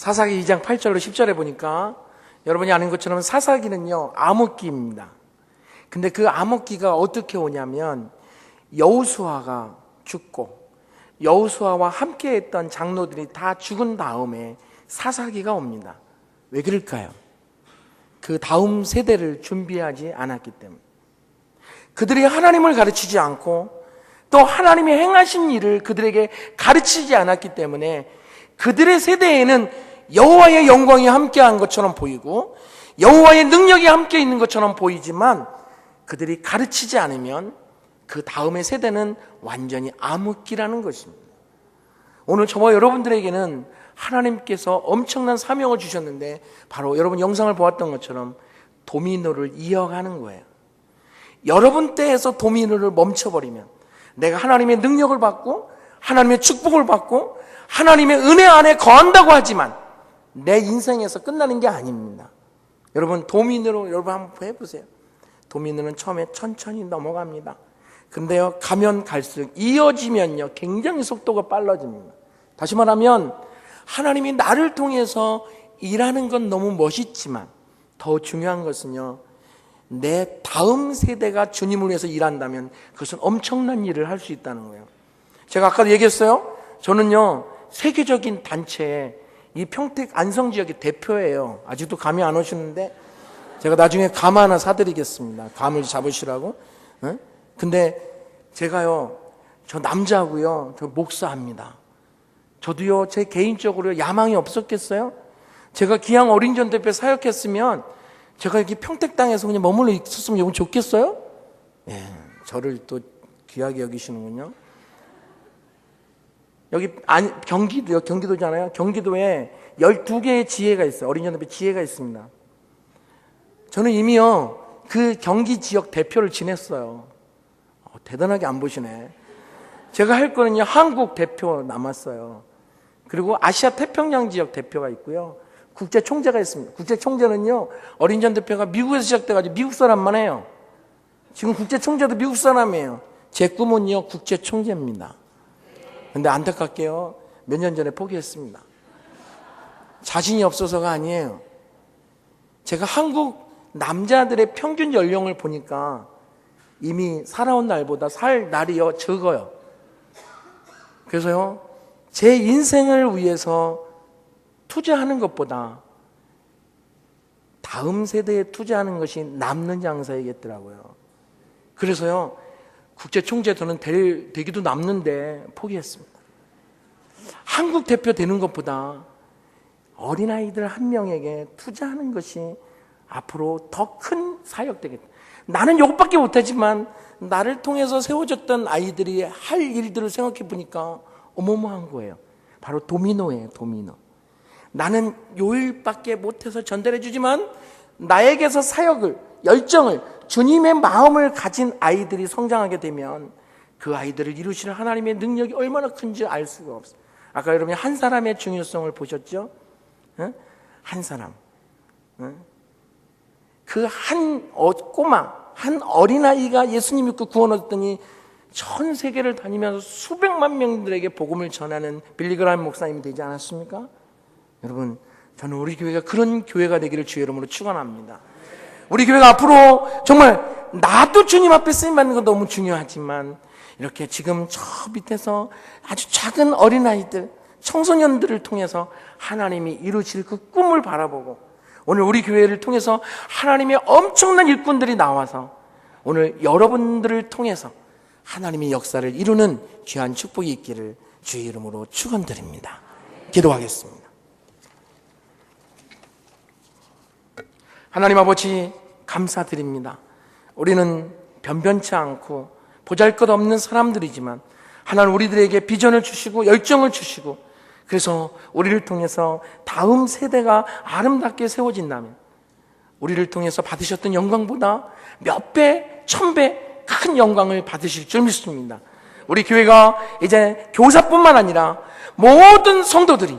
사사기 2장 8절로 10절에 보니까 여러분이 아는 것처럼 사사기는요 암흑기입니다. 근데 그 암흑기가 어떻게 오냐면 여호수아가 죽고 여호수아와 함께했던 장로들이 다 죽은 다음에 사사기가 옵니다. 왜 그럴까요? 그 다음 세대를 준비하지 않았기 때문에. 그들이 하나님을 가르치지 않고 또 하나님이 행하신 일을 그들에게 가르치지 않았기 때문에 그들의 세대에는 여호와의 영광이 함께한 것처럼 보이고 여호와의 능력이 함께 있는 것처럼 보이지만 그들이 가르치지 않으면 그 다음의 세대는 완전히 암흑기라는 것입니다. 오늘 저와 여러분들에게는 하나님께서 엄청난 사명을 주셨는데 바로 여러분 영상을 보았던 것처럼 도미노를 이어가는 거예요. 여러분 때에서 도미노를 멈춰버리면 내가 하나님의 능력을 받고 하나님의 축복을 받고 하나님의 은혜 안에 거한다고 하지만 내 인생에서 끝나는 게 아닙니다. 여러분 도미노로 여러분 한번 해보세요. 도미노는 처음에 천천히 넘어갑니다. 근데요 가면 갈수록 이어지면요 굉장히 속도가 빨라집니다. 다시 말하면 하나님이 나를 통해서 일하는 건 너무 멋있지만 더 중요한 것은요 내 다음 세대가 주님을 위해서 일한다면 그것은 엄청난 일을 할 수 있다는 거예요. 제가 아까도 얘기했어요. 저는요 세계적인 단체에 이 평택 안성 지역의 대표예요. 아직도 감이 안 오시는데 제가 나중에 감 하나 사드리겠습니다. 감을 잡으시라고. 근데 제가요 저 남자고요 저 목사합니다. 저도요 제 개인적으로 야망이 없었겠어요? 제가 기양 어린이전 대표 사역했으면 제가 이렇게 평택 땅에서 그냥 머물러 있었으면 여러분 좋겠어요? 예, 저를 또 귀하게 여기시는군요. 여기 경기도잖아요. 경기도에 12개의 지회가 있어요. 어린이전 대표 지회가 있습니다. 저는 이미요 그 경기 지역 대표를 지냈어요. 대단하게 안 보시네. 제가 할 거는요 한국 대표 남았어요. 그리고 아시아 태평양 지역 대표가 있고요 국제 총재가 있습니다. 국제 총재는요 어린이전 대표가 미국에서 시작돼가지고 미국 사람만 해요. 지금 국제 총재도 미국 사람이에요. 제 꿈은요 국제 총재입니다. 근데 안타깝게요 몇 년 전에 포기했습니다. 자신이 없어서가 아니에요. 제가 한국 남자들의 평균 연령을 보니까 이미 살아온 날보다 살 날이요 적어요. 그래서요 제 인생을 위해서 투자하는 것보다 다음 세대에 투자하는 것이 남는 장사이겠더라고요. 그래서요 국제 총재 저는 되기도 남는데 포기했습니다. 한국 대표 되는 것보다 어린아이들 한 명에게 투자하는 것이 앞으로 더 큰 사역 되겠다. 나는 이것밖에 못하지만 나를 통해서 세워졌던 아이들이 할 일들을 생각해 보니까 어마어마한 거예요. 바로 도미노예요. 도미노. 나는 요 일밖에 못해서 전달해 주지만 나에게서 사역을 열정을 주님의 마음을 가진 아이들이 성장하게 되면 그 아이들을 이루시는 하나님의 능력이 얼마나 큰지 알 수가 없어요. 아까 여러분이 한 사람의 중요성을 보셨죠? 한 사람. 그 한 꼬마, 한 어린아이가 예수님 믿고 구원 얻었더니 전 세계를 다니면서 수백만 명들에게 복음을 전하는 빌리그라임 목사님이 되지 않았습니까? 여러분, 저는 우리 교회가 그런 교회가 되기를 주의 이름으로 축원합니다. 우리 교회가 앞으로 정말 나도 주님 앞에 쓰임받는 건 너무 중요하지만 이렇게 지금 저 밑에서 아주 작은 어린아이들, 청소년들을 통해서 하나님이 이루실 그 꿈을 바라보고 오늘 우리 교회를 통해서 하나님의 엄청난 일꾼들이 나와서 오늘 여러분들을 통해서 하나님의 역사를 이루는 귀한 축복이 있기를 주의 이름으로 축원드립니다. 기도하겠습니다. 하나님 아버지 감사드립니다. 우리는 변변치 않고 보잘것없는 사람들이지만 하나님 우리들에게 비전을 주시고 열정을 주시고 그래서 우리를 통해서 다음 세대가 아름답게 세워진다면 우리를 통해서 받으셨던 영광보다 몇 배, 1000배 큰 영광을 받으실 줄 믿습니다. 우리 교회가 이제 교사뿐만 아니라 모든 성도들이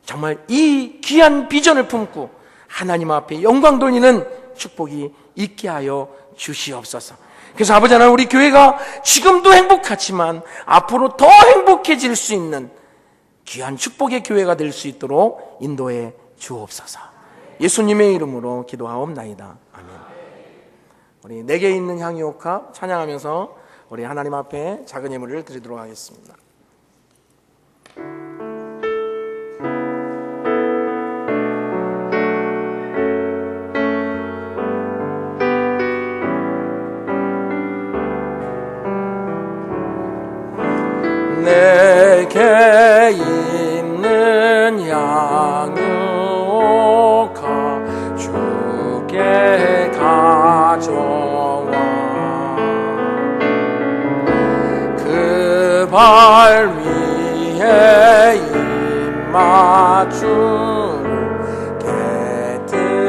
정말 이 귀한 비전을 품고 하나님 앞에 영광 돌리는 축복이 있게 하여 주시옵소서. 그래서 아버지 하나님 우리 교회가 지금도 행복하지만 앞으로 더 행복해질 수 있는 귀한 축복의 교회가 될 수 있도록 인도해 주옵소서. 예수님의 이름으로 기도하옵나이다. 아멘. 우리 내게 있는 향유옥합 찬양하면서 우리 하나님 앞에 작은 예물을 드리도록 하겠습니다. 내게 있는 양육하 주께 가져와 그 발 위에 입 맞추를 깨뜨립니다.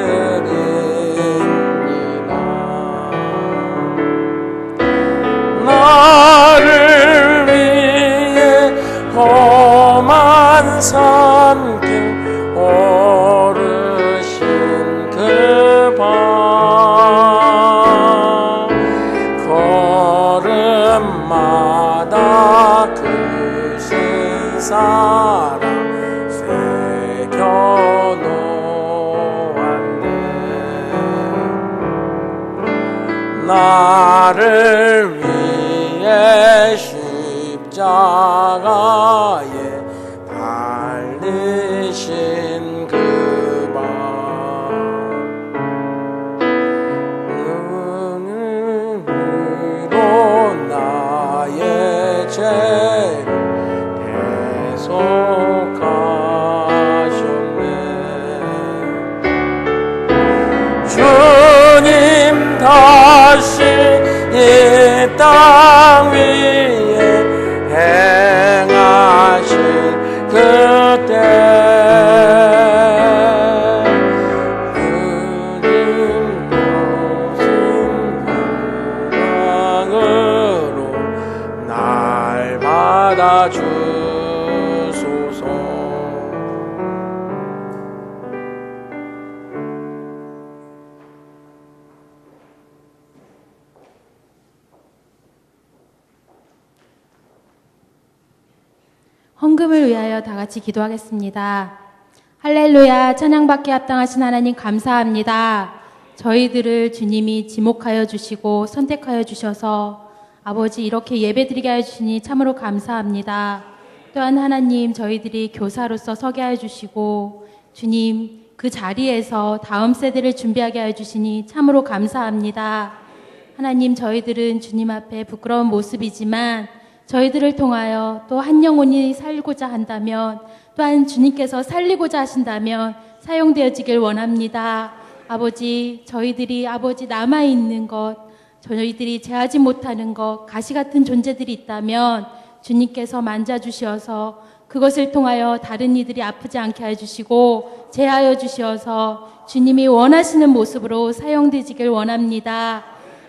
나를 위해 험한 산길 오르신 그 밤 걸음마다 그 신사랑 새겨놓았네. 나를 위해 십자가에 달리신 그 밤 눈으로 나의 죄를 대속하셨네. 주님 다시 이 땅 위에 행하실 그때 주님 오신 영광으로 날 받아주소서. 헌금을 위하여 다 같이 기도하겠습니다. 할렐루야, 찬양받기에 합당하신 하나님 감사합니다. 저희들을 주님이 지목하여 주시고 선택하여 주셔서 아버지 이렇게 예배드리게 하여 주시니 참으로 감사합니다. 또한 하나님 저희들이 교사로서 서게 하여 주시고 주님 그 자리에서 다음 세대를 준비하게 하여 주시니 참으로 감사합니다. 하나님 저희들은 주님 앞에 부끄러운 모습이지만 저희들을 통하여 또 한 영혼이 살고자 한다면 또한 주님께서 살리고자 하신다면 사용되어지길 원합니다. 아버지 저희들이 아버지 남아있는 것 저희들이 제하지 못하는 것 가시 같은 존재들이 있다면 주님께서 만져주시어서 그것을 통하여 다른 이들이 아프지 않게 해주시고 제하여 주시어서 주님이 원하시는 모습으로 사용되지길 원합니다.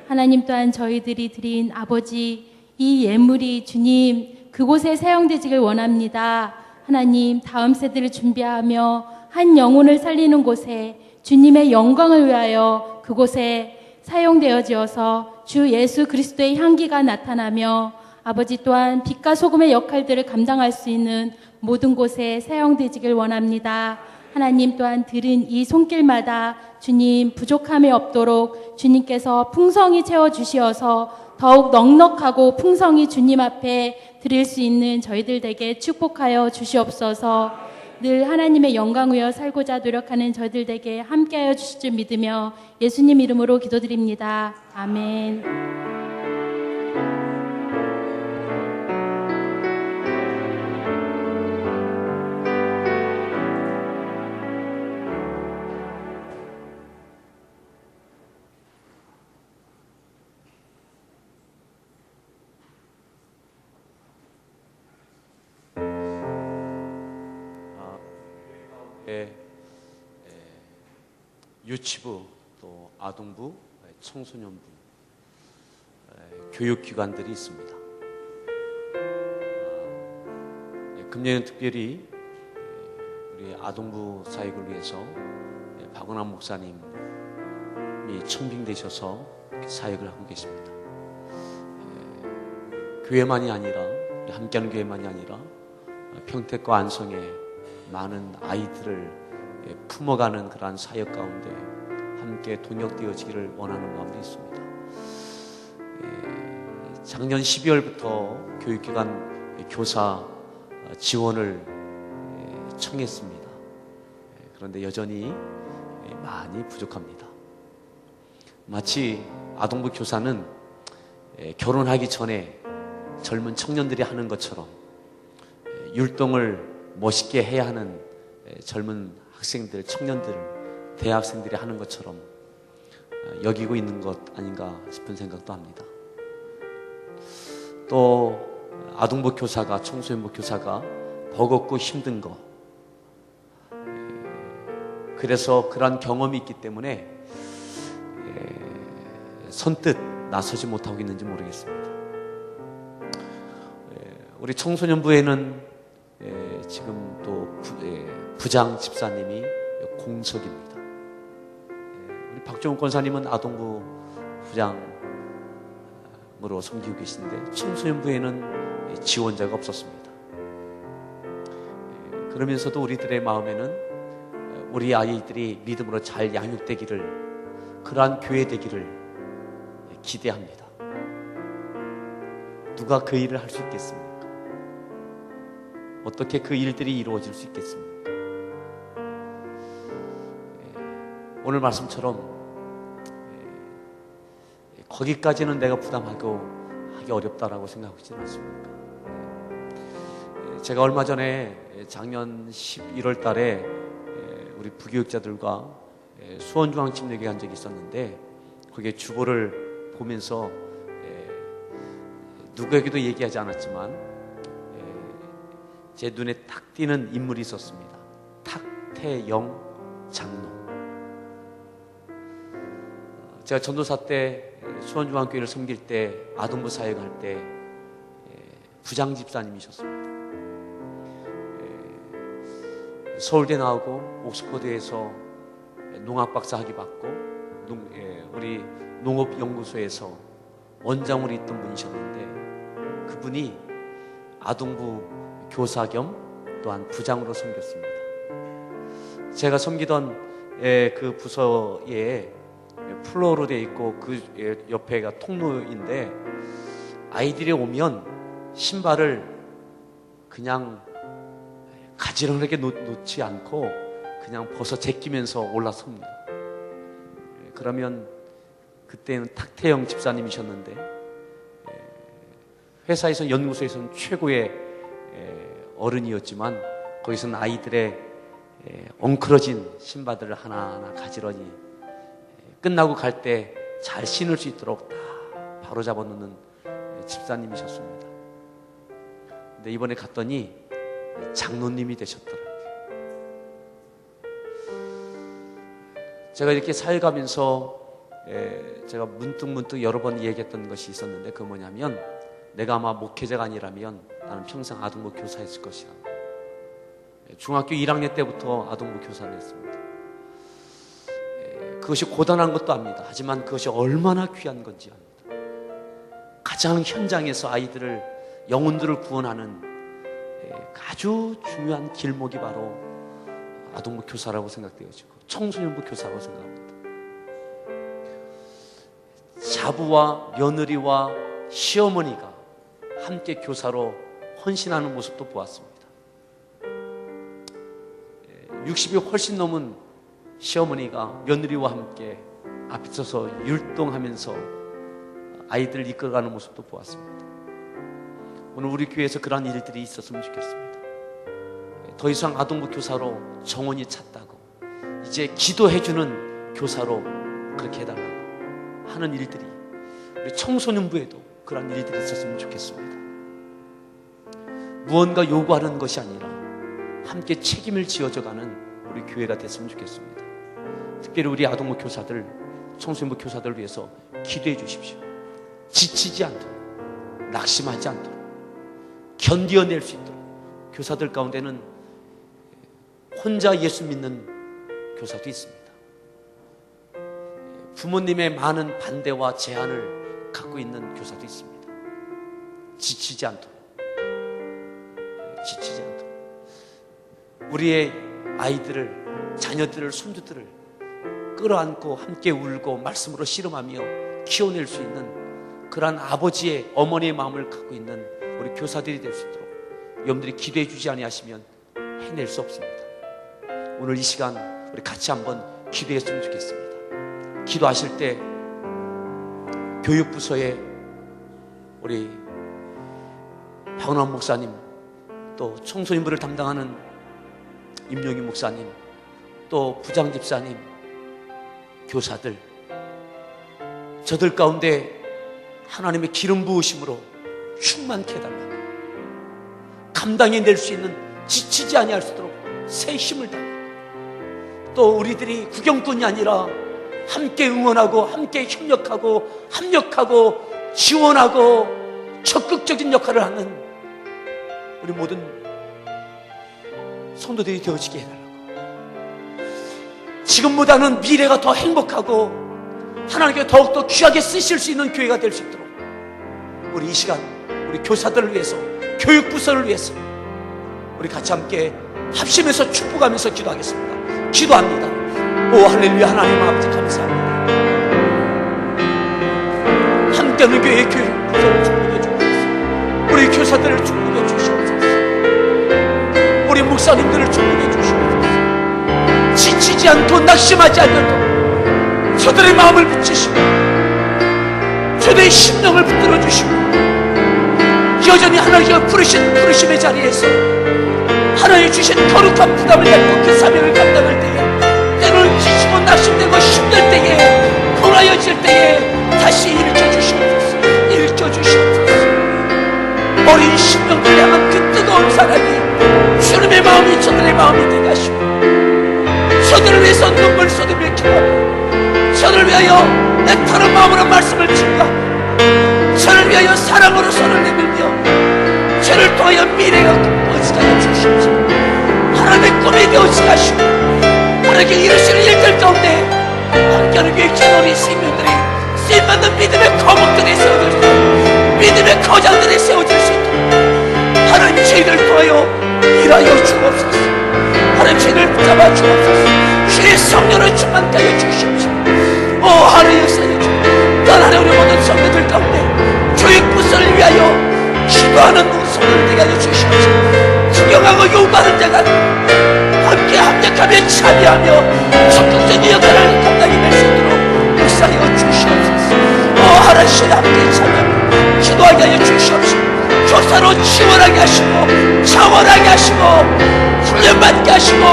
하나님 또한 저희들이 드린 아버지 이 예물이 주님 그곳에 사용되지길 원합니다. 하나님 다음 세대를 준비하며 한 영혼을 살리는 곳에 주님의 영광을 위하여 그곳에 사용되어지어서 주 예수 그리스도의 향기가 나타나며 아버지 또한 빛과 소금의 역할들을 감당할 수 있는 모든 곳에 사용되지길 원합니다. 하나님 또한 들은 이 손길마다 주님 부족함이 없도록 주님께서 풍성히 채워주시어서 더욱 넉넉하고 풍성히 주님 앞에 드릴 수 있는 저희들 에게 축복하여 주시옵소서. 늘 하나님의 영광 위여 살고자 노력하는 저희들 에게 함께하여 주실 줄 믿으며 예수님 이름으로 기도드립니다. 아멘. 유치부 또 아동부, 청소년부, 교육기관들이 있습니다. 금년엔 특별히 우리 아동부 사역을 위해서 박원환 목사님이 청빙되셔서 사역을 하고 계십니다. 교회만이 아니라 함께하는 교회만이 아니라 평택과 안성에 많은 아이들을 품어가는 그러한 사역 가운데 함께 동역되어지기를 원하는 마음이 있습니다. 작년 12월부터 교육기관 교사 지원을 청했습니다. 그런데 여전히 많이 부족합니다. 마치 아동부 교사는 결혼하기 전에 젊은 청년들이 하는 것처럼 율동을 멋있게 해야 하는 젊은 학생들, 청년들, 대학생들이 하는 것처럼 여기고 있는 것 아닌가 싶은 생각도 합니다. 또 아동부 교사가, 청소년부 교사가 버겁고 힘든 거, 그래서 그런 경험이 있기 때문에 선뜻 나서지 못하고 있는지 모르겠습니다. 우리 청소년부에는 지금 또 부장 집사님이 공석입니다. 우리 박종훈 권사님은 아동부 부장으로 섬기고 계신데 청소년부에는 지원자가 없었습니다. 그러면서도 우리들의 마음에는 우리 아이들이 믿음으로 잘 양육되기를, 그러한 교회 되기를 기대합니다. 누가 그 일을 할 수 있겠습니까? 어떻게 그 일들이 이루어질 수 있겠습니까? 오늘 말씀처럼 거기까지는 내가 부담하고 하기 어렵다라고 생각하고 있지는 않습니까? 제가 얼마 전에 작년 11월 달에 우리 부교육자들과 수원중앙침례교회 간 적이 있었는데, 거기에 주보를 보면서 누구에게도 얘기하지 않았지만 제 눈에 딱 띄는 인물이 있었습니다. 탁태영 장로. 제가 전도사 때 수원중앙교회를 섬길 때, 아동부 사역할 때 부장 집사님이셨습니다. 서울대 나오고 옥스퍼드에서 농학박사 학위 받고 우리 농업연구소에서 원장으로 있던 분이셨는데, 그분이 아동부 교사 겸 또한 부장으로 섬겼습니다. 제가 섬기던 그 부서에 플로어로 되어 있고 그 옆에가 통로인데, 아이들이 오면 신발을 그냥 가지런하게 놓지 않고 그냥 벗어 제끼면서 올라섭니다. 그러면 그때는 탁태영 집사님이셨는데, 회사에서, 연구소에서는 최고의 어른이었지만 거기서는 아이들의 엉클어진 신발들을 하나하나 가지런히 끝나고 갈 때 잘 신을 수 있도록 다 바로 잡아 놓는 집사님이셨습니다. 근데 이번에 갔더니 장로님이 되셨더라고요. 제가 이렇게 살가면서 제가 문득 여러 번 얘기했던 것이 있었는데, 그건 뭐냐면, 내가 아마 목회자가 아니라면 나는 평생 아동부 교사했을 것이야. 중학교 1학년 때부터 아동부 교사를 했습니다. 그것이 고단한 것도 압니다. 하지만 그것이 얼마나 귀한 건지 압니다. 가장 현장에서 아이들을, 영혼들을 구원하는 아주 중요한 길목이 바로 아동부 교사라고 생각되어지고 청소년부 교사라고 생각합니다. 자부와 며느리와 시어머니가 함께 교사로 헌신하는 모습도 보았습니다. 60이 훨씬 넘은 시어머니가 며느리와 함께 앞에 서서 율동하면서 아이들을 이끌어가는 모습도 보았습니다. 오늘 우리 교회에서 그러한 일들이 있었으면 좋겠습니다. 더 이상 아동부 교사로 정원이 찼다고, 이제 기도해주는 교사로 그렇게 해달라고 하는 일들이, 우리 청소년부에도 그런 일들이 있었으면 좋겠습니다. 무언가 요구하는 것이 아니라 함께 책임을 지어져가는 우리 교회가 됐으면 좋겠습니다. 특별히 우리 아동부 교사들, 청소년부 교사들을 위해서 기도해 주십시오. 지치지 않도록, 낙심하지 않도록, 견디어낼 수 있도록. 교사들 가운데는 혼자 예수 믿는 교사도 있습니다. 부모님의 많은 반대와 제한을 갖고 있는 교사도 있습니다. 지치지 않도록, 지치지 않도록. 우리의 아이들을, 자녀들을, 손주들을 끌어안고 함께 울고 말씀으로 씨름하며 키워낼 수 있는 그러한 아버지의, 어머니의 마음을 갖고 있는 우리 교사들이 될 수 있도록 여러분들이 기도해 주지 아니하시면 해낼 수 없습니다. 오늘 이 시간 우리 같이 한번 기도했으면 좋겠습니다. 기도하실 때 교육부서에 우리 박원환 목사님, 또 청소년부를 담당하는 임용희 목사님, 또 부장집사님, 교사들, 저들 가운데 하나님의 기름 부으심으로 충만케 해달라고, 감당해낼 수 있는, 지치지 아니할 수 있도록 새 힘을 달라고, 또 우리들이 구경꾼이 아니라 함께 응원하고 함께 협력하고 합력하고 지원하고 적극적인 역할을 하는 우리 모든 성도들이 되어지게 해달라고, 지금보다는 미래가 더 행복하고 하나님께 더욱더 귀하게 쓰실 수 있는 교회가 될 수 있도록 우리 이 시간 우리 교사들을 위해서, 교육부서를 위해서 우리 같이 함께 합심해서 축복하면서 기도하겠습니다. 기도합니다. 오 할렐루야. 하나님 아버지 감사합니다. 함께하는 교회의 교육부서를 축복해 주옵소서. 우리 교사들을 축복해 주시옵소서. 우리 목사님들을 축복해 주시옵소서. 지치지 않고 낙심하지 않는 저들의 마음을 붙이시고 저들의 심령을 붙들어 주시고 여전히 하나님께서 부르신 부르심의 자리에서 하나님 주신 거룩한 부담을 밟고 그 사명을 감당할 때에, 때로는 지치고 낙심되고 힘들 때에, 고라여질 때에 다시 일으켜 주시옵소서. 일으켜 주시옵소서. 어린 심령들 향한 그 뜨거운 사랑이 주님의 마음이 저들의 마음이 되게 하시고 저들을 위해서 눈물 쏟으며 기도하고 저를 위하여 애타는 마음으로 말씀을 증거하고 저를 위하여 사랑으로 손을 내밀며 저를 통하여 미래가 되어지게 하여 주시옵소서. 하나님의 꿈이 되어지게 하시고 하나님께 이루시는 일들 가운데 함께하는 교회 기도리 생명들이 쓰임받는 믿음의 거목들이 세워질 수 있도록, 믿음의 거장들이 세워질 수 있도록 하나님 저희를 통하여 일하여 주옵소서. 하나님 저희를 붙잡아 주옵소서. 주의 성령을 충만케 하여 주시옵소서. 오 하나님 역사해 주옵소서. 떠나는 우리 모든 성도들 가운데 교육부서를 위하여 기도하는 성도를 되게 하여 주시옵소서. 구경하고 요구하는 자가 함께 합력하며 참여하며 적극적인 역할을 감당해낼 수 있도록 역사하여 주시옵소서. 오 하나님 함께 참여하며 기도하게 하여 주시옵소서. 교사로 지원하게 하시고 자원하게 하시고 훈련받게 하시고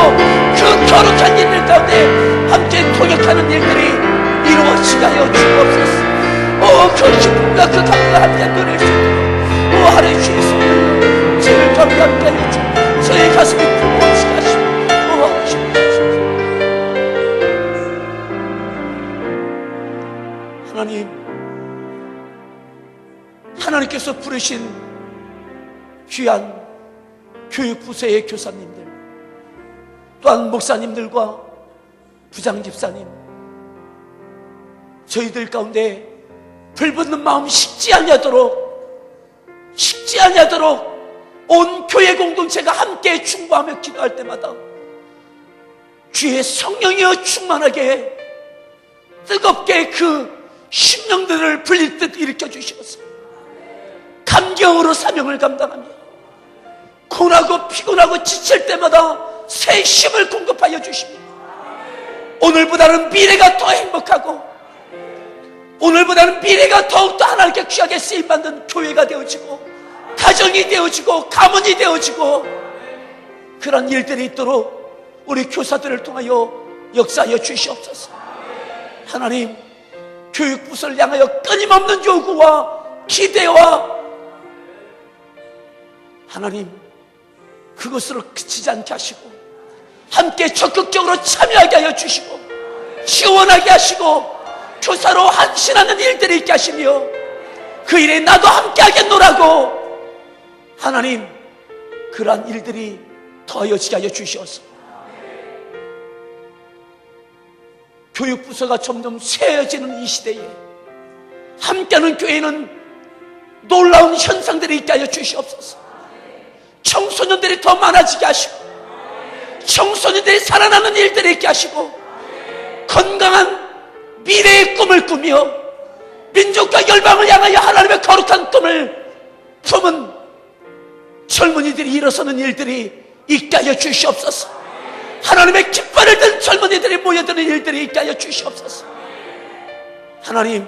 그 거룩한 일들 가운데 함께 통역하는 일들이 이루어지게 하여 주옵소서. 오 그 기쁨과 그 감동을 함께 누릴 수 있도록 오 하나님 주의 성령 저희를 함께 하여 주옵소서. 저희 가슴이 뜨거워지게 하시고 오 하나님, 하나님께서 부르신 귀한 교육부서의 교사님들, 또한 목사님들과 부장집사님, 저희들 가운데 불붙는 마음 식지 아니하도록 온 교회 공동체가 함께 충고하며 기도할 때마다 주의 성령이여 충만하게 뜨겁게 그 심령들을 불릴 듯 일으켜 주시옵소서. 감격으로 사명을 감당하며 고나고 피곤하고 지칠 때마다 새 힘을 공급하여 주십니다. 오늘보다는 미래가 더 행복하고 오늘보다는 미래가 더욱더 하나님께 귀하게 쓰임받는 교회가 되어지고 가정이 되어지고 가문이 되어지고 그런 일들이 있도록 우리 교사들을 통하여 역사하여 주시옵소서. 하나님, 교육부서를 향하여 끊임없는 요구와 기대와 하나님 그것으로 그치지 않게 하시고 함께 적극적으로 참여하게 하여 주시고 지원하게 하시고 교사로 헌신하는 일들이 있게 하시며 그 일에 나도 함께 하겠노라고 하나님 그러한 일들이 더해지게 하여 주시옵소서. 교육부서가 점점 쇠해지는 이 시대에 함께하는 교회는 놀라운 현상들이 있게 하여 주시옵소서. 청소년들이 더 많아지게 하시고 청소년들이 살아나는 일들이 있게 하시고 건강한 미래의 꿈을 꾸며 민족과 열방을 향하여 하나님의 거룩한 꿈을 품은 젊은이들이 일어서는 일들이 있게 하여 주시옵소서. 하나님의 깃발을 든 젊은이들이 모여드는 일들이 있게 하여 주시옵소서. 하나님,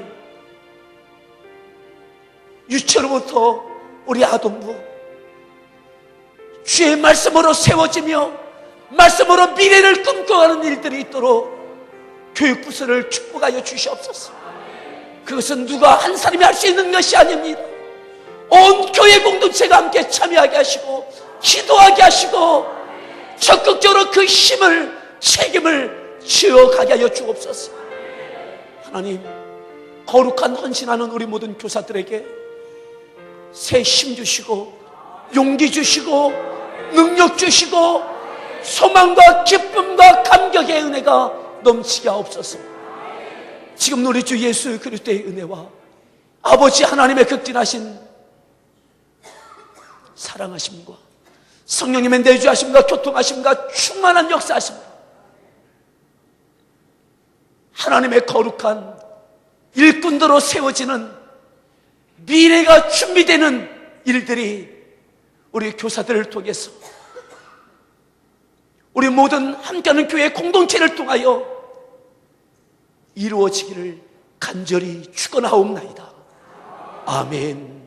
유치원부터 우리 아동부 주의 말씀으로 세워지며 말씀으로 미래를 꿈꿔가는 일들이 있도록 교육부서를 축복하여 주시옵소서. 그것은 누가 한 사람이 할 수 있는 것이 아닙니다. 온 교회 공동체가 함께 참여하게 하시고 기도하게 하시고 적극적으로 그 힘을 책임을 지어가게 하여 주옵소서. 하나님, 거룩한 헌신하는 우리 모든 교사들에게 새 힘 주시고 용기 주시고 능력 주시고 소망과 기쁨과 감격의 은혜가 넘치게 하옵소서. 지금 우리 주 예수 그리스도의 은혜와 아버지 하나님의 극진하신 사랑하심과 성령님의 내주하심과 교통하심과 충만한 역사하심과 하나님의 거룩한 일꾼들로 세워지는 미래가 준비되는 일들이 우리 교사들을 통해서 우리 모든 함께하는 교회 공동체를 통하여 이루어지기를 간절히 축원하옵나이다. 아멘.